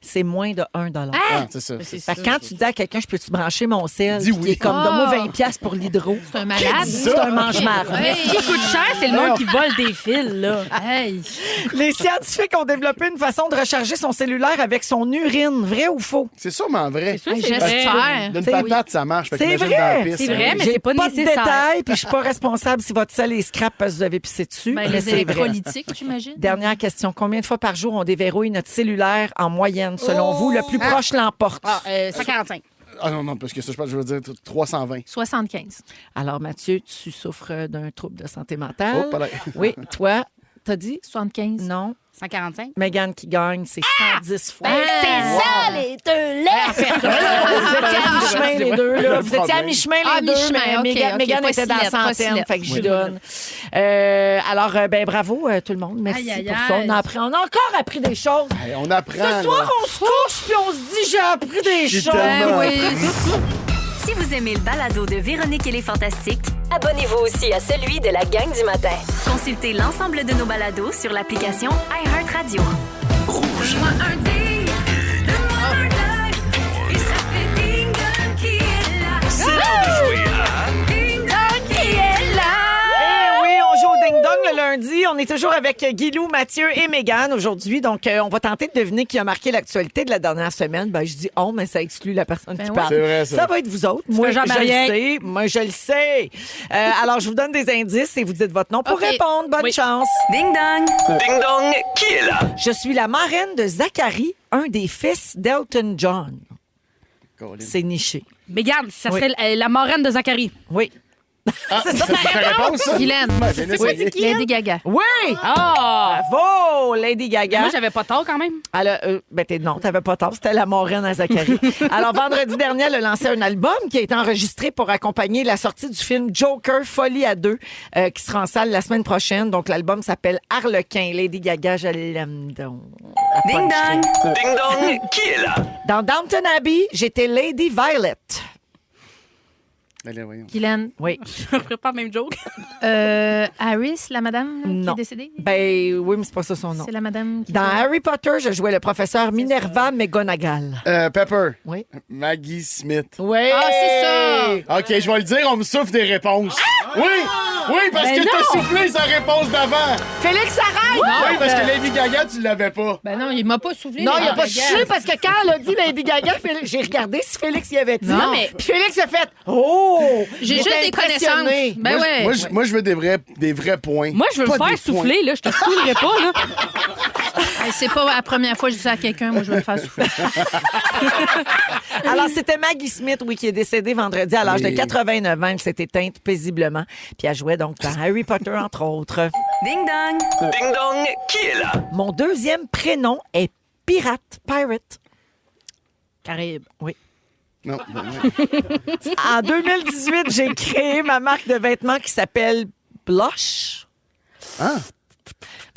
C'est moins de 1 $. Ah, c'est ça. C'est Fait que quand tu dis à quelqu'un, je peux-tu brancher mon sel? Dis Puis oui. il est comme, Ah! donne-moi 20 piastres pour l'hydro. C'est un malade. C'est un mange-marde. Hey. Ce qui coûte cher, c'est le monde qui vole des fils, là. Hey. Les scientifiques ont développé une façon de recharger son cellulaire avec son urine. Vrai ou faux? C'est sûrement vrai. C'est sûr, Hey, c'est vrai. j'espère. D'une C'est- patate, ça marche. Fait que C'est imagine vrai. dans la piste, C'est vrai, hein. mais J'ai c'est pas de nécessaire. détails, puis je suis pas responsable si votre sel est scrap parce que vous avez pissé dessus. Ben, mais les c'est vrai. électrolytiques, j'imagine. Dernière question. Combien de fois par jour on déverrouille notre cellulaire en moyenne, selon vous? Le plus proche l'emporte. Ah, 145. Ah non, non, parce que ça, je pense que je veux dire 320. 75. Alors, Mathieu, tu souffres d'un trouble de santé mentale. Oh, pas là. Oui, toi, t'as dit? 75. Non. 145. Mégane qui gagne, c'est 110 fois. C'est ça, les deux lettres! Vous étiez à mi-chemin, les deux. Là. Vous étiez à mi-chemin, les Ah, deux. mi-chemin, mais OK, Mégane, OK, Mégane pas était si dans la lettre, pas si centaine, lettre. fait que je Oui. donne. Alors, ben bravo, tout le monde. Merci Aïe, aïe, pour ça. aïe. On a encore appris des choses. Hey, on apprend. Ce soir, là. on se couche puis on se dit j'ai appris des J'ai choses. tellement- Oui. Si vous aimez le balado de Véronique et les Fantastiques, abonnez-vous aussi à celui de la gang du matin. Consultez l'ensemble de nos balados sur l'application iHeartRadio. Donne-moi un ding, donne-moi un ding, et ça fait ding dong qui est là. C'est l'heure de jouer à... Ding dong qui est là. Eh oui, on joue au Ding Dong le lundi. On est toujours avec Guilou, Mathieu et Mégane aujourd'hui. Donc, on va tenter de deviner qui a marqué l'actualité de la dernière semaine. Ben, je dis on, mais ça exclut la personne Ben qui oui. parle. C'est vrai, ça. Ça va être vous autres. Moi, je Jean-Marien. le sais. Moi, je le sais. Alors, je vous donne des indices et vous dites votre nom pour OK. répondre. Bonne Oui. chance. Ding dong. Ding dong, qui est là? Je suis la marraine de Zachary, un des fils d'Elton John. Colin. C'est niché. Mégane, ça Oui. serait la marraine de Zachary. Oui. Ah, c'est ta réponse, ça? Guylaine. Ouais, bien essayé. Lady Gaga. Oui! Ah! Bravo, Lady Gaga. Moi, j'avais pas tort quand même. Non, t'avais pas tort. C'était la moraine à Zachary. Alors, vendredi dernier, elle a lancé un album qui a été enregistré pour accompagner la sortie du film Joker, Folie à 2, qui sera en salle la semaine prochaine. Donc, l'album s'appelle Harlequin. Lady Gaga, je l'aime donc. Ding dong! Ding dong, qui est là? Dans Downton Abbey, j'étais Lady Violet. Allez, voyons. Guylaine. Oui. Je ferais pas le même joke. Harris, la madame là, qui Non. est décédée? Ben oui, mais c'est pas ça son nom. C'est la madame qui... Dans Harry Potter, je jouais le professeur Minerva McGonagall. Pepper. Oui. Maggie Smith. Oui. Ah, c'est ça! OK, je vais le dire, on me souffle des réponses. Oui! Oui, parce Ben que non! t'as soufflé sa réponse d'avant. Félix, arrête! Oui, parce que Lady Gaga, tu l'avais pas. Ben non, il m'a pas soufflé. Non, il a pas Gaga. touché parce que quand elle a dit Lady Gaga, j'ai regardé si Félix y avait dit. Non, mais- Puis Félix a fait Oh! J'ai J'étais juste des impressionné. connaissances. Ben ouais. Moi, je veux des vrais points. Moi, je veux Pas me faire des souffler, là. Je te saoulerai pas, là. Hey, c'est pas la première fois que je dis ça à quelqu'un. Moi, je veux me faire souffler. Alors, c'était Maggie Smith, oui, qui est décédée vendredi à l'âge de 89 ans. Elle s'est éteinte paisiblement. Puis elle jouait donc dans Harry Potter, entre autres. Ding dong! Ding dong, qui est là? Mon deuxième prénom est Pirate. Caraïbes. Oui. Non. En 2018, j'ai créé ma marque de vêtements qui s'appelle Blush. Ah.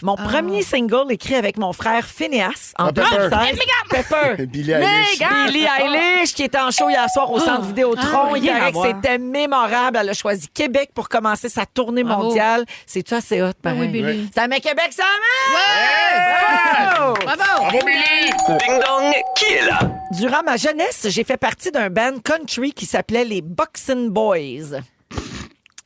Mon premier single écrit avec mon frère Phineas en Pepper. 2016. Pepper. Billie Eilish. Billie Eilish, qui était en show hier soir au Centre Vidéotron. Il rien paraît à que voir. c'était mémorable. Elle a choisi Québec pour commencer sa tournée Bravo. mondiale. C'est-tu assez hot, pareil? Oui, Billy. Ça met Québec, ça met! Bravo! Bravo! Ding dong, qui est là? Durant ma jeunesse, j'ai fait partie d'un band country qui s'appelait les Boxing Boys.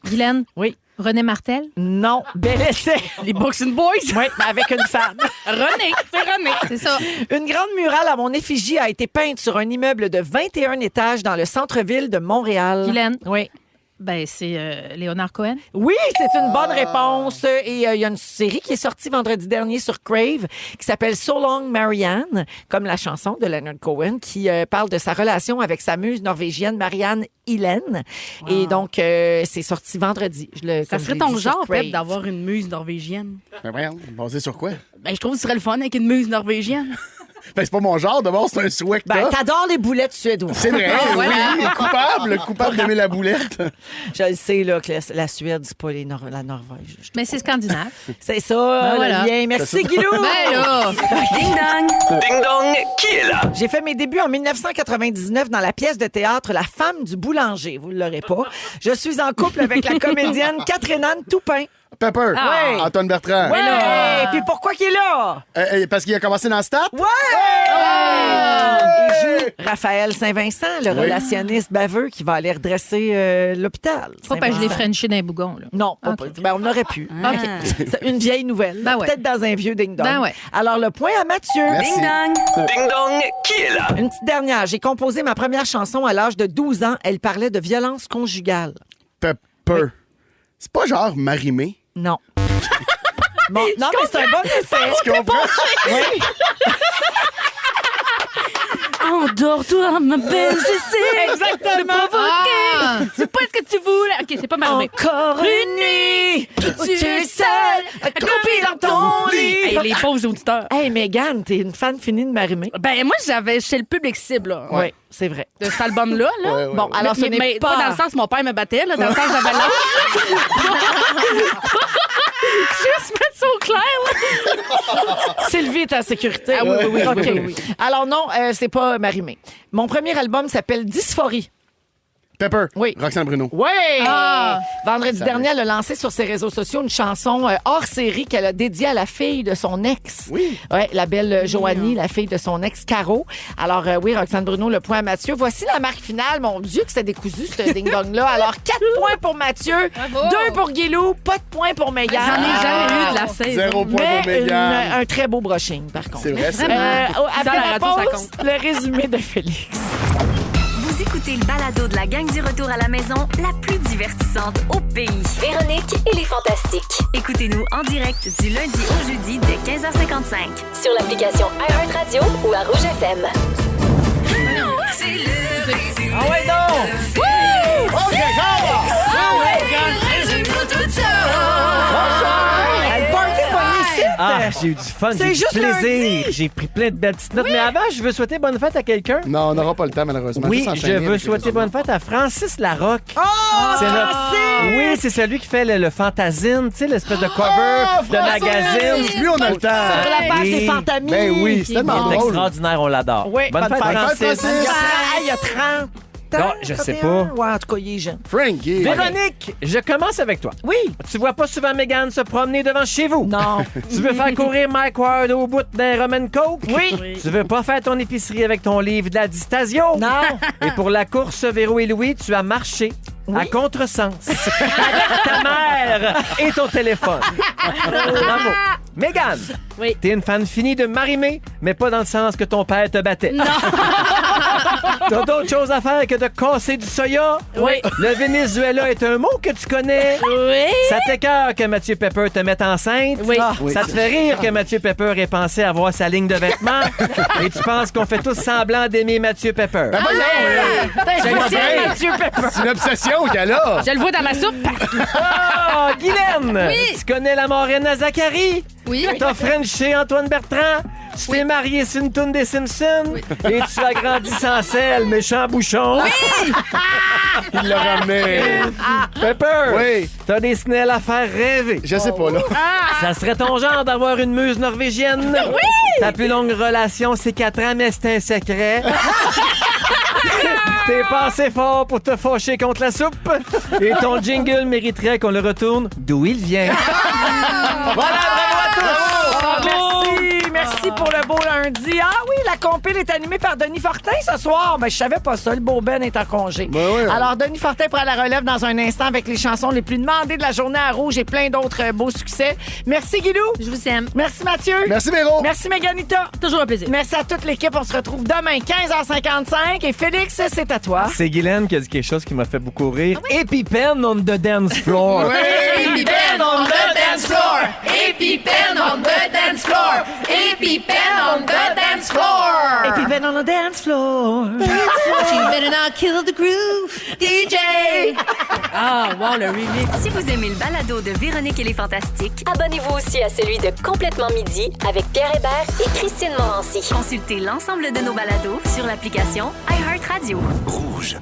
Guylaine. Oui. René Martel. Non, bel essai. Les Boxing Boys. Oui, mais avec une femme. René, c'est René. C'est ça. Une grande murale à mon effigie a été peinte sur un immeuble de 21 étages dans le centre-ville de Montréal. Guylaine. Oui. Ben, c'est Léonard Cohen. Oui, c'est une bonne réponse. Et il y a une série qui est sortie vendredi dernier sur Crave qui s'appelle So Long Marianne, comme la chanson de Leonard Cohen, qui parle de sa relation avec sa muse norvégienne Marianne Hillen. Et donc, c'est sorti vendredi. Ça serait ton genre, peut-être, d'avoir une muse norvégienne. Ben voyons, basé sur quoi? Ben, je trouve que ce serait le fun avec une muse norvégienne. Ben, c'est pas mon genre, d'abord, c'est un souhait que Ben, t'as. t'adores les boulettes suédoises. C'est vrai, voilà. oui, coupable d'aimer la boulette. Je le sais, là, que la Suède, c'est pas la Norvège. Mais c'est scandinave. C'est ça, le voilà. lien. Merci, Guilou. Ben là! Ding dong! Ding dong, qui est là? J'ai fait mes débuts en 1999 dans la pièce de théâtre La femme du boulanger. Vous ne l'aurez pas. Je suis en couple avec la comédienne Catherine-Anne Toupin. Pepper. Ouais. Antoine Bertrand. Ouais. Et puis pourquoi qu'il est là? Parce qu'il a commencé dans le stade? Ouais! Il joue Raphaël Saint-Vincent, le relationniste baveux qui va aller redresser l'hôpital. Pas parce que je l'ai Saint-Vincent. frenché d'un bougon, là. Non, pas, Ok. ben, on aurait pu. OK. C'est une vieille nouvelle. Ben ouais. Peut-être dans un vieux ding-dong. Ben ouais. Alors, le point à Mathieu. Merci. Ding dong! Ding dong, qui est là? Une petite dernière. J'ai composé ma première chanson à l'âge de 12 ans. Elle parlait de violence conjugale. Pepper. C'est pas genre Marimé. Non. Bon, non, mais c'est un bon essai. Tu comprends? Oui. Endors-toi, ma belle, je sais. Exactement. Ah! C'est pas ce que tu voulais. OK, c'est pas Marimé. Encore une nuit, tu es seule, accroupie dans ton lit. Hey, les pauvres auditeurs. Hey, Mégane, t'es une fan finie de Marimé. Ben, moi, j'avais chez le public cible, là. Oui, c'est vrai. De cet album-là, là. Ouais, ouais, Bon, alors ce n'est mais pas... dans le sens où mon père me battait, là. Dans le sens où j'avais l'âge. Juste mettre ça au clair, là. Sylvie est en sécurité. Ah oui, oui, oui, OK. oui, oui. Alors non, c'est pas Marimé. Mon premier album s'appelle Dysphorie. Pepper. Oui. Roxane Bruno. Oui! Ah! Vendredi dernier, elle a lancé sur ses réseaux sociaux une chanson hors série qu'elle a dédiée à la fille de son ex. Oui. Ouais, la belle Joanie, la fille de son ex Caro. Alors oui, Roxane Bruno, le point à Mathieu. Voici la marque finale. Mon Dieu, que c'était décousu, ce ding-dong-là. Alors, 4 points pour Mathieu, Bravo. 2 pour Guilou, pas de points pour Mégane. J'en ai jamais eu de la saison. 0 point Mais pour Mégane. un très beau brushing, par contre. C'est vrai, c'est Après Dans la la radio, ça pause, le résumé de Félix. Vous écoutez le balado de la gang du retour à la maison, la plus divertissante au pays. Véronique et les Fantastiques. Écoutez-nous en direct du lundi au jeudi dès 15h55. Sur l'application iHeartRadio ou à Rouge FM. C'est le résumé. Ah ouais, non! de Félix. Oh, j'ai eu du fun, C'est j'ai eu du juste plaisir. lundi. J'ai pris plein de belles petites notes. Mais avant, je veux souhaiter bonne fête à quelqu'un. Non, on n'aura pas le temps, malheureusement. Oui, Juste je enchaîner veux avec souhaiter les bonne fête à Francis Larocque. Oh, C'est notre- Francis! Oui, c'est celui qui fait le fantasine, tu sais, l'espèce de cover de magazine. Lui, on a le temps. Sur la page Oui. des Fantamis. Ben oui, c'est tellement Il est drôle. extraordinaire, on l'adore. Oui, bonne fête, Francis. Il y a 30 ans. Non, je sais 31. pas. Ouais, en tout cas, il est jeune. Frankie. Véronique, je commence avec toi. Oui. Tu vois pas souvent Mégane se promener devant chez vous. Non. Tu veux faire courir Mike Ward au bout d'un Roman Coke? Oui. Tu veux pas faire ton épicerie avec ton livre de la Distasio? Non. Et pour la course Véro et Louis, tu as marché à contresens avec ta mère et ton téléphone. Bravo. Mégane, Oui. t'es une fan finie de Marie-Mé, mais pas dans le sens que ton père te battait. Non. T'as d'autres choses à faire que de casser du soya? Oui. Le Venezuela est un mot que tu connais? Oui. Ça t'écoeure que Mathieu Pepper te mette enceinte? Oui. Oui. Ça te fait rire que Mathieu Pepper ait pensé avoir sa ligne de vêtements? Et tu penses qu'on fait tous semblant d'aimer Mathieu Pepper? Ben voyons, Spécial Mathieu Pepper. c'est une obsession qu'elle a. Je le vois dans ma soupe. Oh, Guylaine! Oui. Tu connais la moraine à Zachary? Oui. T'as Frenché Antoine Bertrand? Tu t'es marié sur une toune des Simpsons? Et tu as grandi sans sel, méchant bouchon? Il l'a ramené. Pepper! Oui. T'as des snelles à faire rêver. Je sais pas, là. Ça serait ton genre d'avoir une muse norvégienne? Oui! Ta plus longue relation, c'est 4 ans, mais c'est un secret. T'es pas assez fort pour te fâcher contre la soupe. Et ton jingle mériterait qu'on le retourne d'où il vient. Voilà, bravo à tous! Ah, merci. Merci pour le beau lundi. Ah oui, la compile est animée par Denis Fortin ce soir. Ben, je savais pas ça. Le beau Ben est en congé. Ben oui. Alors, Denis Fortin prend la relève dans un instant avec les chansons les plus demandées de la journée à Rouge et plein d'autres beaux succès. Merci, Guilou. Je vous aime. Merci, Mathieu. Merci, Véro. Merci, Méganita. Toujours un plaisir. Merci à toute l'équipe. On se retrouve demain, 15h55. Et Félix, c'est à toi. C'est Guylaine qui a dit quelque chose qui m'a fait beaucoup rire. EpiPen on the dance floor. EpiPen on the dance floor. EpiPen on the dance floor. EpiPen on the dance floor. Et puis Ben on the dance floor. You better not kill the groove, DJ. Ah, wow, le remix. Si vous aimez le balado de Véronique et les Fantastiques, abonnez-vous aussi à celui de Complètement Midi avec Pierre Hébert et Christine Morancy. Consultez l'ensemble de nos balados sur l'application iHeartRadio. Rouge.